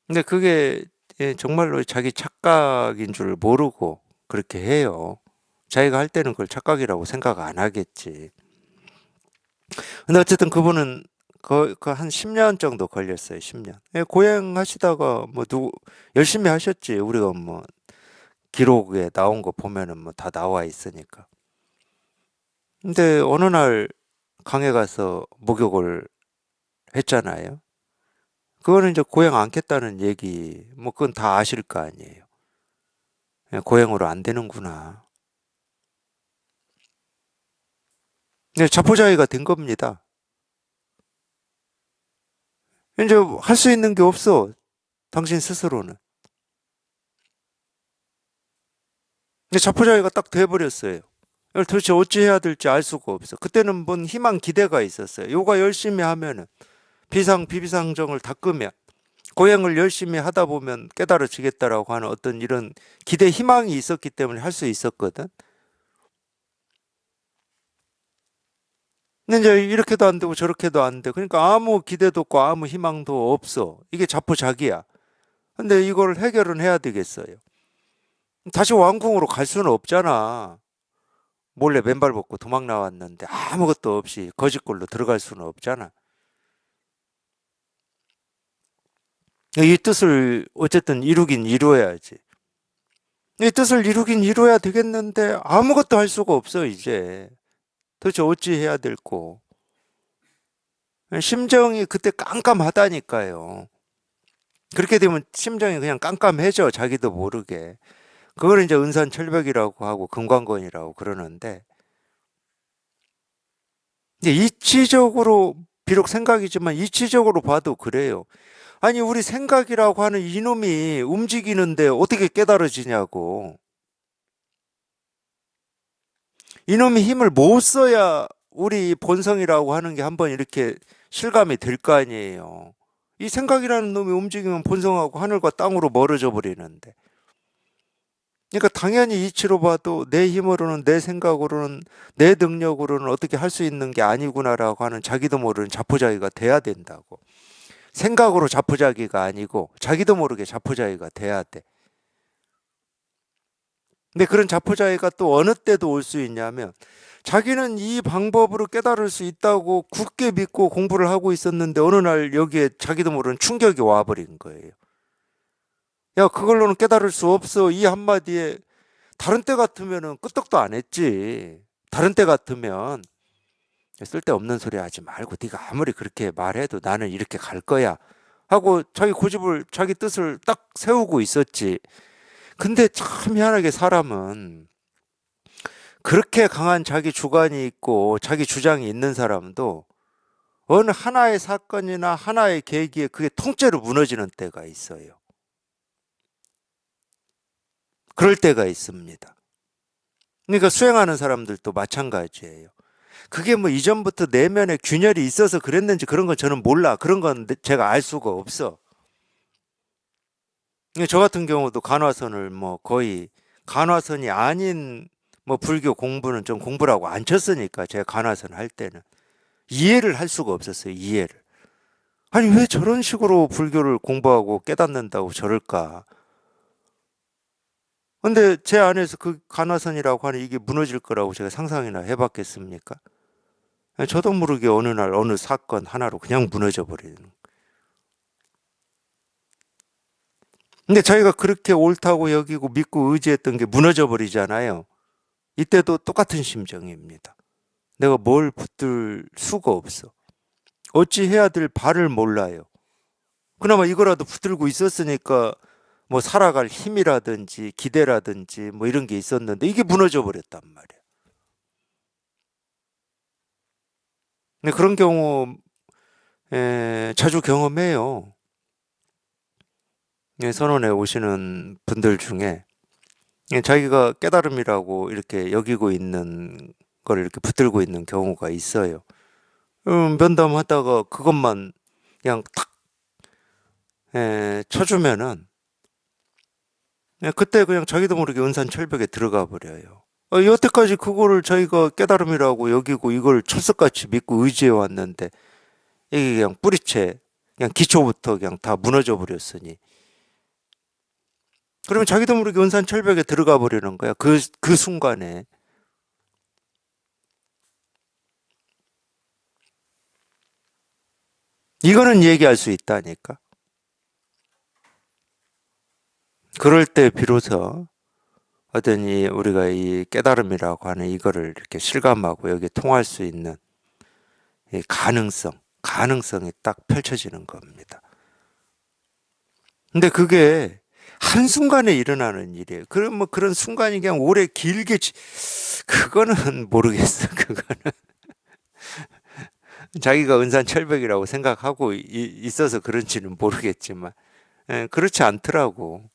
A: 근데 그게 정말로 자기 착각인 줄 모르고 그렇게 해요. 자기가 할 때는 그걸 착각이라고 생각 안 하겠지. 근데 어쨌든 그분은 한 10년 정도 걸렸어요, 10년. 고행하시다가 뭐 열심히 하셨지. 우리가 뭐 기록에 나온 거 보면은 뭐 다 나와 있으니까. 근데 어느 날 강에 가서 목욕을 했잖아요. 그거는 이제 고행 않겠다는 얘기, 뭐 그건 다 아실 거 아니에요. 고행으로 안 되는구나. 네, 자포자기가 된 겁니다. 이제 할 수 있는 게 없어. 당신 스스로는. 근데 자포자기가 딱 돼버렸어요. 이걸 도대체 어찌 해야 될지 알 수가 없어. 그때는 뭔 희망, 기대가 있었어요. 요가 열심히 하면은, 비비상정을 닦으면, 고행을 열심히 하다 보면 깨달아지겠다라고 하는 어떤 이런 기대, 희망이 있었기 때문에 할 수 있었거든. 근데 이제 이렇게도 안 되고 저렇게도 안 돼. 그러니까 아무 기대도 없고 아무 희망도 없어. 이게 자포자기야. 근데 이걸 해결은 해야 되겠어요. 다시 왕궁으로 갈 수는 없잖아. 몰래 맨발 벗고 도망 나왔는데 아무것도 없이 거짓골로 들어갈 수는 없잖아. 이 뜻을 어쨌든 이루긴 이루어야지. 이 뜻을 이루긴 이루어야 되겠는데 아무것도 할 수가 없어, 이제. 도대체 어찌 해야 될꼬. 심정이 그때 깜깜하다니까요. 그렇게 되면 심정이 그냥 깜깜해져, 자기도 모르게. 그걸 이제 은산철벽이라고 하고 금관건이라고 그러는데, 이제 이치적으로, 비록 생각이지만 이치적으로 봐도 그래요. 아니, 우리 생각이라고 하는 이놈이 움직이는데 어떻게 깨달아지냐고. 이놈이 힘을 못 써야 우리 본성이라고 하는 게 한번 이렇게 실감이 될 거 아니에요. 이 생각이라는 놈이 움직이면 본성하고 하늘과 땅으로 멀어져 버리는데. 그러니까 당연히 이치로 봐도 내 힘으로는, 내 생각으로는, 내 능력으로는 어떻게 할 수 있는 게 아니구나라고 하는 자기도 모르는 자포자기가 돼야 된다고. 생각으로 자포자기가 아니고 자기도 모르게 자포자기가 돼야 돼. 근데 그런 자포자기가 또 어느 때도 올 수 있냐면, 자기는 이 방법으로 깨달을 수 있다고 굳게 믿고 공부를 하고 있었는데 어느 날 여기에 자기도 모르는 충격이 와버린 거예요. 야, 그걸로는 깨달을 수 없어. 이 한마디에 다른 때 같으면은 끄떡도 안 했지. 다른 때 같으면 쓸데없는 소리 하지 말고 네가 아무리 그렇게 말해도 나는 이렇게 갈 거야 하고 자기 고집을, 자기 뜻을 딱 세우고 있었지. 근데 참 희한하게 사람은 그렇게 강한 자기 주관이 있고 자기 주장이 있는 사람도 어느 하나의 사건이나 하나의 계기에 그게 통째로 무너지는 때가 있어요. 그럴 때가 있습니다. 그러니까 수행하는 사람들도 마찬가지예요. 그게 뭐 이전부터 내면에 균열이 있어서 그랬는지 그런 건 저는 몰라. 그런 건 제가 알 수가 없어. 저 같은 경우도 간화선을 뭐 거의 간화선이 아닌 뭐 불교 공부는 좀 공부라고 안 쳤으니까, 제가 간화선 할 때는 이해를 할 수가 없었어요. 이해를. 아니, 왜 저런 식으로 불교를 공부하고 깨닫는다고 저럴까? 근데 제 안에서 그 간화선이라고 하는 이게 무너질 거라고 제가 상상이나 해봤겠습니까? 저도 모르게 어느 날 어느 사건 하나로 그냥 무너져 버리는. 근데 자기가 그렇게 옳다고 여기고 믿고 의지했던 게 무너져 버리잖아요. 이때도 똑같은 심정입니다. 내가 뭘 붙들 수가 없어. 어찌 해야 될 바를 몰라요. 그나마 이거라도 붙들고 있었으니까 뭐 살아갈 힘이라든지 기대라든지 뭐 이런 게 있었는데 이게 무너져 버렸단 말이야. 근데 그런 경우 자주 경험해요. 선원에 오시는 분들 중에 자기가 깨달음이라고 이렇게 여기고 있는 걸 이렇게 붙들고 있는 경우가 있어요. 면담하다가 그것만 그냥 탁 쳐주면은 그때 그냥 자기도 모르게 은산철벽에 들어가 버려요. 여태까지 그거를 자기가 깨달음이라고 여기고 이걸 철석같이 믿고 의지해 왔는데 이게 그냥 뿌리채, 그냥 기초부터 그냥 다 무너져 버렸으니, 그러면 자기도 모르게 은산철벽에 들어가 버리는 거야. 그 순간에. 이거는 얘기할 수 있다니까. 그럴 때 비로소 어떤 우리가 이 깨달음이라고 하는 이거를 이렇게 실감하고 여기 통할 수 있는 이 가능성이 딱 펼쳐지는 겁니다. 근데 그게 한순간에 일어나는 일이에요. 그럼 뭐 그런 순간이 그냥 오래 길게, 그거는 모르겠어. 그거는. 자기가 은산철벽이라고 생각하고 있어서 그런지는 모르겠지만, 그렇지 않더라고.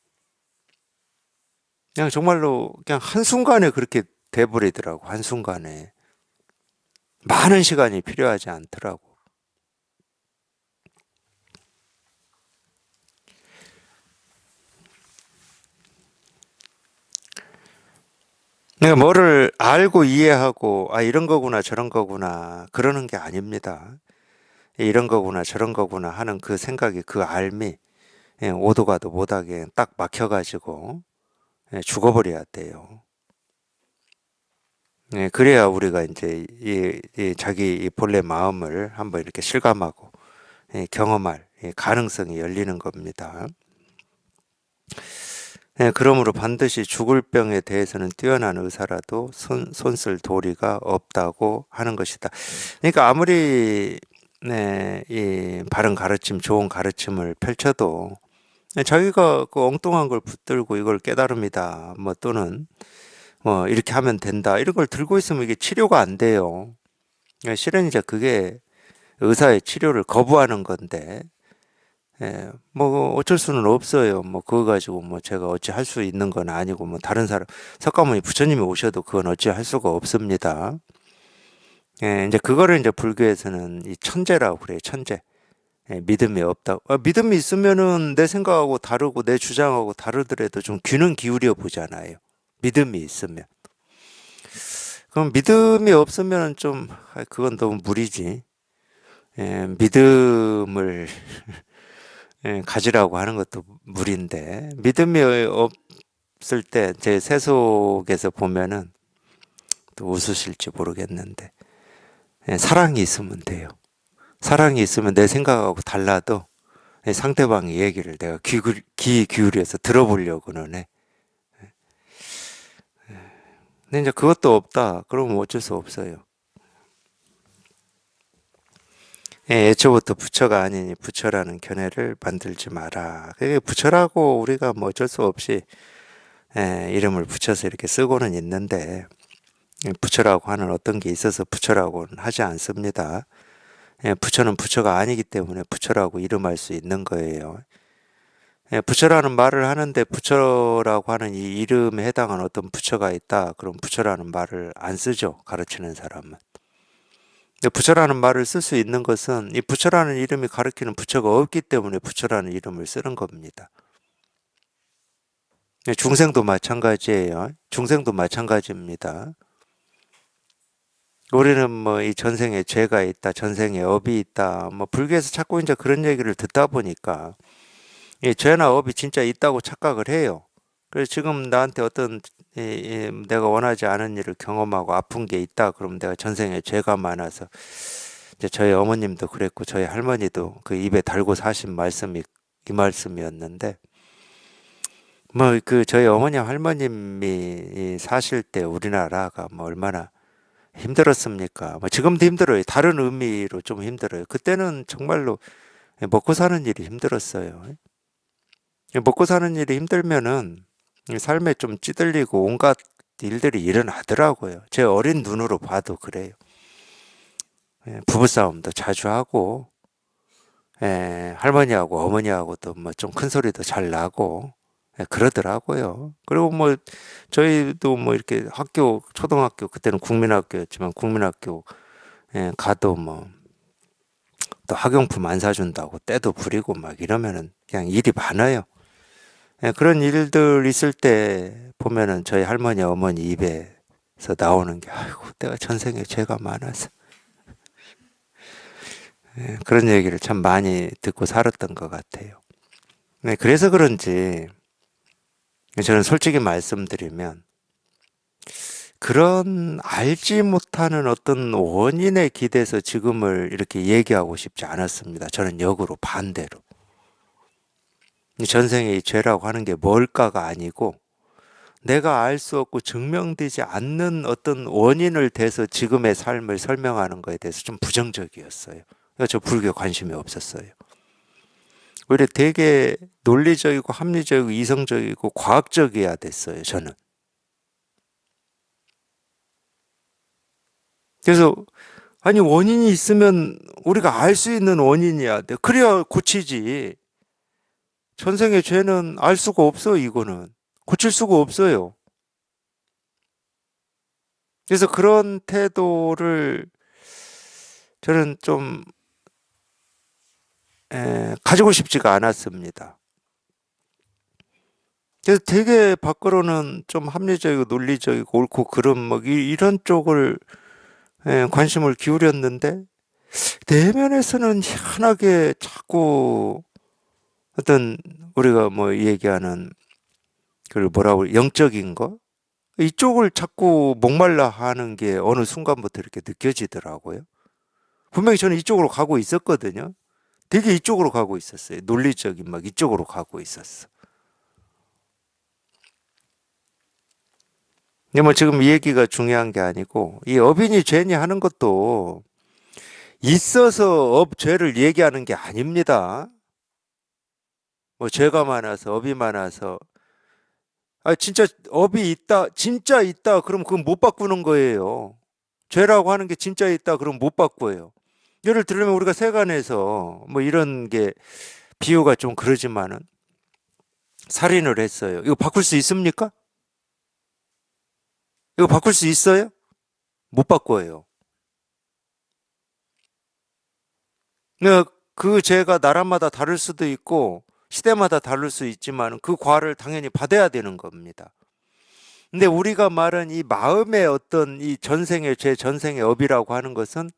A: 그냥 정말로 그냥 한순간에 그렇게 돼버리더라고. 한순간에. 많은 시간이 필요하지 않더라고. 내가 뭐를 알고 이해하고, 아, 이런 거구나, 저런 거구나, 그러는 게 아닙니다. 이런 거구나, 저런 거구나 하는 그 생각이, 그 알미, 오도 가도 못하게 딱 막혀가지고, 죽어버려야 돼요. 그래야 우리가 이제 이 자기 이 본래 마음을 한번 이렇게 실감하고 경험할 가능성이 열리는 겁니다. 그러므로 반드시 죽을 병에 대해서는 뛰어난 의사라도 손쓸 도리가 없다고 하는 것이다. 그러니까 아무리 이 바른 가르침, 좋은 가르침을 펼쳐도 자기가 그 엉뚱한 걸 붙들고 이걸 깨달음이다, 뭐 또는 뭐 이렇게 하면 된다, 이런 걸 들고 있으면 이게 치료가 안 돼요. 실은 이제 그게 의사의 치료를 거부하는 건데, 뭐 어쩔 수는 없어요. 뭐 그거 가지고 뭐 제가 어찌 할 수 있는 건 아니고, 뭐 다른 사람, 석가모니 부처님이 오셔도 그건 어찌 할 수가 없습니다. 이제 그거를 이제 불교에서는 이 천재라고 그래요. 천재. 믿음이 없다. 믿음이 있으면은 내 생각하고 다르고 내 주장하고 다르더라도 좀 귀는 기울여 보잖아요. 믿음이 있으면. 그럼 믿음이 없으면 좀 그건 너무 무리지. 믿음을 가지라고 하는 것도 무리인데, 믿음이 없을 때 제 세속에서 보면은 또 웃으실지 모르겠는데, 사랑이 있으면 돼요. 사랑이 있으면 내 생각하고 달라도 상대방의 얘기를 내가 귀 기울여서 들어보려고는 해. 근데 이제 그것도 없다, 그러면 어쩔 수 없어요. 애초부터 부처가 아니니 부처라는 견해를 만들지 마라. 그게 부처라고 우리가 뭐 어쩔 수 없이 이름을 붙여서 이렇게 쓰고는 있는데, 부처라고 하는 어떤 게 있어서 부처라고는 하지 않습니다. 부처는 부처가 아니기 때문에 부처라고 이름할 수 있는 거예요. 부처라는 말을 하는데 부처라고 하는 이 이름에 해당하는 어떤 부처가 있다, 그럼 부처라는 말을 안 쓰죠, 가르치는 사람은. 부처라는 말을 쓸 수 있는 것은 이 부처라는 이름이 가리키는 부처가 없기 때문에 부처라는 이름을 쓰는 겁니다. 중생도 마찬가지예요. 중생도 마찬가지입니다. 우리는 뭐 이 전생에 죄가 있다, 전생에 업이 있다, 뭐 불교에서 자꾸 이제 그런 얘기를 듣다 보니까 이 죄나 업이 진짜 있다고 착각을 해요. 그래서 지금 나한테 어떤 내가 원하지 않은 일을 경험하고 아픈 게 있다, 그러면 내가 전생에 죄가 많아서, 이제 저희 어머님도 그랬고 저희 할머니도 그 입에 달고 사신 말씀이 이 말씀이었는데, 뭐 그 저희 어머니 할머님이 사실 때 우리나라가 뭐 얼마나 힘들었습니까? 뭐 지금도 힘들어요. 다른 의미로 좀 힘들어요. 그때는 정말로 먹고 사는 일이 힘들었어요. 먹고 사는 일이 힘들면은 삶에 좀 찌들리고 온갖 일들이 일어나더라고요. 제 어린 눈으로 봐도 그래요. 부부싸움도 자주 하고, 할머니하고 어머니하고도 뭐 좀 큰 소리도 잘 나고, 그러더라고요. 그리고 뭐 저희도 뭐 이렇게 학교, 초등학교, 그때는 국민학교였지만 국민학교 가도 뭐 또 학용품 안 사준다고 떼도 부리고 막 이러면은 그냥 일이 많아요. 그런 일들 있을 때 보면은 저희 할머니 어머니 입에서 나오는 게, 아이고 내가 전생에 죄가 많아서, 그런 얘기를 참 많이 듣고 살았던 것 같아요. 그래서 그런지 저는 솔직히 말씀드리면 그런 알지 못하는 어떤 원인에 기대서 지금을 이렇게 얘기하고 싶지 않았습니다. 저는 역으로 반대로. 이 전생의 이 죄라고 하는 게 뭘까가 아니고, 내가 알 수 없고 증명되지 않는 어떤 원인을 대서 지금의 삶을 설명하는 거에 대해서 좀 부정적이었어요. 그러니까 저 불교에 관심이 없었어요. 오히려 되게 논리적이고 합리적이고 이성적이고 과학적이어야 됐어요, 저는. 그래서 아니 원인이 있으면 우리가 알 수 있는 원인이야 돼. 그래야 고치지. 전생의 죄는 알 수가 없어, 이거는. 고칠 수가 없어요. 그래서 그런 태도를 저는 좀 가지고 싶지가 않았습니다. 그래서 되게 밖으로는 좀 합리적이고 논리적이고 옳고 그름 뭐 이런 쪽을 관심을 기울였는데, 내면에서는 희한하게 자꾸 어떤 우리가 뭐 얘기하는 그 뭐라고 영적인 거, 이쪽을 자꾸 목말라 하는 게 어느 순간부터 이렇게 느껴지더라고요. 분명히 저는 이쪽으로 가고 있었거든요. 되게 이쪽으로 가고 있었어요. 논리적인 막 이쪽으로 가고 있었어. 근데 뭐 지금 이 얘기가 중요한 게 아니고 이 업인이 죄니 하는 것도 있어서 업 죄를 얘기하는 게 아닙니다. 뭐 죄가 많아서 업이 많아서 진짜 업이 있다 진짜 있다 그럼 그건 못 바꾸는 거예요. 죄라고 하는 게 진짜 있다 그럼 못 바꿔요. 예를 들면 우리가 세간에서 뭐 이런 게 비유가 좀 그러지만은 살인을 했어요. 이거 바꿀 수 있습니까? 이거 바꿀 수 있어요? 못 바꿔요. 그그 죄가 나라마다 다를 수도 있고 시대마다 다를 수 있지만 그 과를 당연히 받아야 되는 겁니다. 근데 우리가 말한 이 마음의 어떤 이 전생의 죄, 전생의 업이라고 하는 것은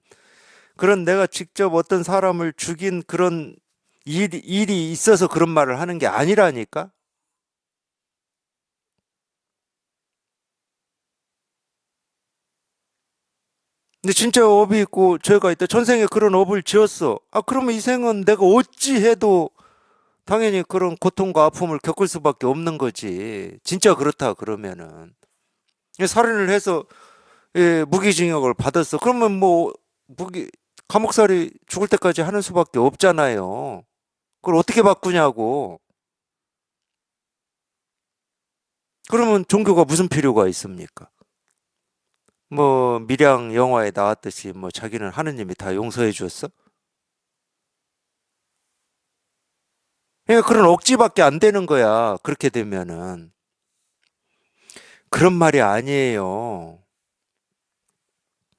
A: 그런 내가 직접 어떤 사람을 죽인 그런 일이 있어서 그런 말을 하는 게 아니라니까? 근데 진짜 업이 있고 죄가 있다. 전생에 그런 업을 지었어. 그러면 이 생은 내가 어찌 해도 당연히 그런 고통과 아픔을 겪을 수밖에 없는 거지. 진짜 그렇다 그러면은. 살인을 해서 무기징역을 받았어. 그러면 뭐 감옥살이 죽을 때까지 하는 수밖에 없잖아요. 그걸 어떻게 바꾸냐고. 그러면 종교가 무슨 필요가 있습니까? 뭐 밀양 영화에 나왔듯이 뭐 자기는 하느님이 다 용서해 주었어? 그러니까 그런 억지밖에 안 되는 거야. 그렇게 되면은. 그런 말이 아니에요.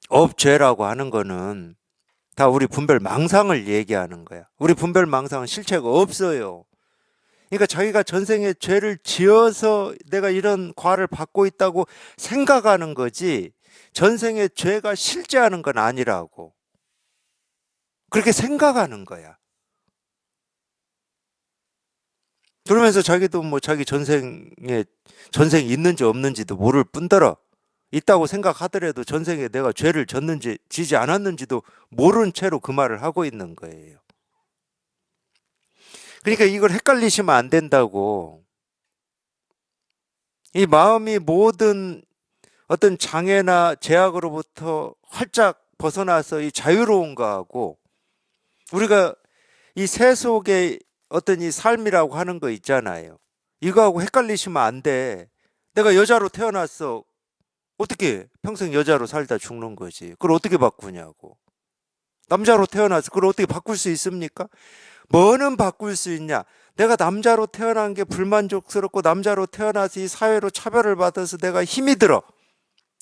A: 업죄라고 하는 거는 다 우리 분별 망상을 얘기하는 거야. 우리 분별 망상은 실체가 없어요. 그러니까 자기가 전생에 죄를 지어서 내가 이런 과를 받고 있다고 생각하는 거지, 전생에 죄가 실제하는 건 아니라고. 그렇게 생각하는 거야. 그러면서 자기도 뭐 자기 전생이 있는지 없는지도 모를 뿐더러 있다고 생각하더라도 전생에 내가 죄를 졌는지 지지 않았는지도 모른 채로 그 말을 하고 있는 거예요. 그러니까 이걸 헷갈리시면 안 된다고. 이 마음이 모든 어떤 장애나 제약으로부터 활짝 벗어나서 이 자유로운 거하고 우리가 이 세속의 어떤 이 삶이라고 하는 거 있잖아요. 이거하고 헷갈리시면 안 돼. 내가 여자로 태어났어. 어떻게 평생 여자로 살다 죽는 거지. 그걸 어떻게 바꾸냐고. 남자로 태어나서 그걸 어떻게 바꿀 수 있습니까? 뭐는 바꿀 수 있냐? 내가 남자로 태어난 게 불만족스럽고 남자로 태어나서 이 사회로 차별을 받아서 내가 힘이 들어.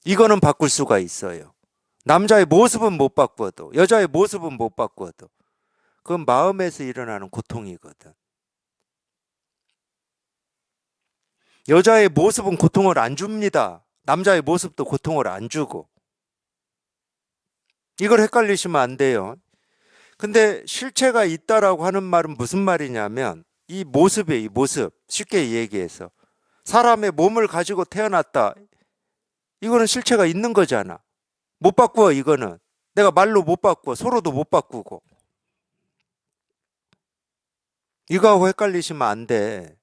A: 이거는 바꿀 수가 있어요. 남자의 모습은 못 바꿔도, 여자의 모습은 못 바꿔도. 그건 마음에서 일어나는 고통이거든. 여자의 모습은 고통을 안 줍니다. 남자의 모습도 고통을 안 주고. 이걸 헷갈리시면 안 돼요. 근데 실체가 있다라고 하는 말은 무슨 말이냐면 이 모습이에요, 이 모습. 쉽게 얘기해서. 사람의 몸을 가지고 태어났다. 이거는 실체가 있는 거잖아. 못 바꾸어, 이거는. 내가 말로 못 바꾸어. 서로도 못 바꾸고. 이거하고 헷갈리시면 안 돼.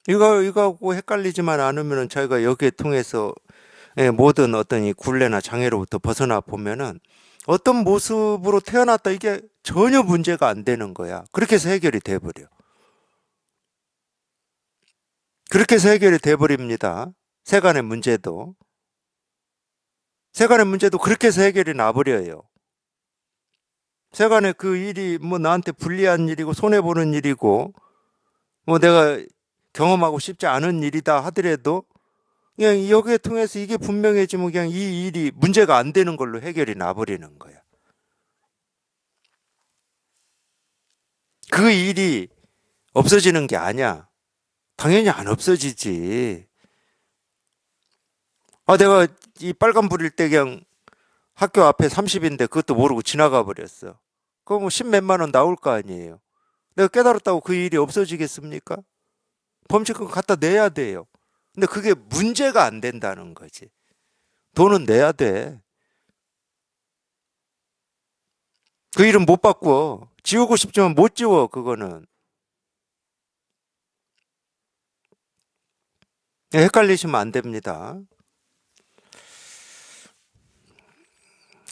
A: 이거하고 헷갈리지만 않으면은 저희가 여기에 통해서 모든 어떤 이 굴레나 장애로부터 벗어나 보면은 어떤 모습으로 태어났다 이게 전혀 문제가 안 되는 거야. 그렇게 해서 해결이 돼버려. 그렇게 해서 해결이 돼버립니다. 세간의 문제도. 세간의 문제도 그렇게 해서 해결이 나버려요. 세간의 그 일이 뭐 나한테 불리한 일이고 손해보는 일이고 뭐 내가 경험하고 싶지 않은 일이다 하더라도 그냥 여기에 통해서 이게 분명해지면 그냥 이 일이 문제가 안 되는 걸로 해결이 나버리는 거야. 그 일이 없어지는 게 아니야. 당연히 안 없어지지. 내가 이 빨간불일 때 그냥 학교 앞에 30인데 그것도 모르고 지나가 버렸어. 그거 뭐 십몇만 원 나올 거 아니에요. 내가 깨달았다고 그 일이 없어지겠습니까? 범칙금 갖다 내야 돼요. 근데 그게 문제가 안 된다는 거지. 돈은 내야 돼. 그 이름 못 바꾸어. 지우고 싶지만 못 지워, 그거는. 헷갈리시면 안 됩니다.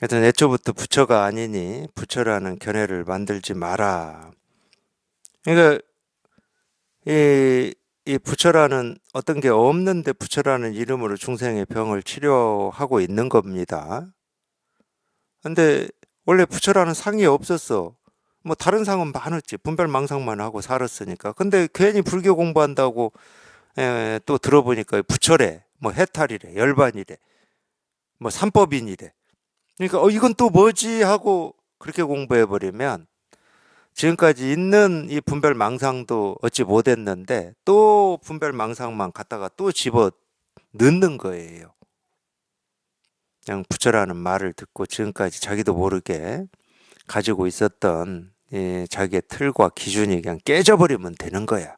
A: 하여튼 애초부터 부처가 아니니 부처라는 견해를 만들지 마라. 그러니까 이 부처라는 어떤 게 없는데 부처라는 이름으로 중생의 병을 치료하고 있는 겁니다. 근데 원래 부처라는 상이 없었어. 뭐 다른 상은 많았지. 분별망상만 하고 살았으니까. 근데 괜히 불교 공부한다고 또 들어보니까 부처래, 뭐 해탈이래, 열반이래, 뭐 삼법인이래. 그러니까 이건 또 뭐지 하고 그렇게 공부해버리면 지금까지 있는 이 분별망상도 얻지 못했는데 또 분별망상만 갖다가 또 집어 넣는 거예요. 그냥 부처라는 말을 듣고 지금까지 자기도 모르게 가지고 있었던 자기의 틀과 기준이 그냥 깨져버리면 되는 거야.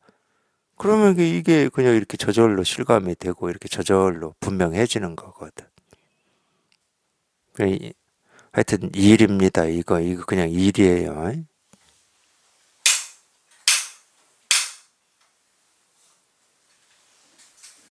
A: 그러면 이게 그냥 이렇게 저절로 실감이 되고 이렇게 저절로 분명해지는 거거든. 하여튼 일입니다. 이거 그냥 일이에요.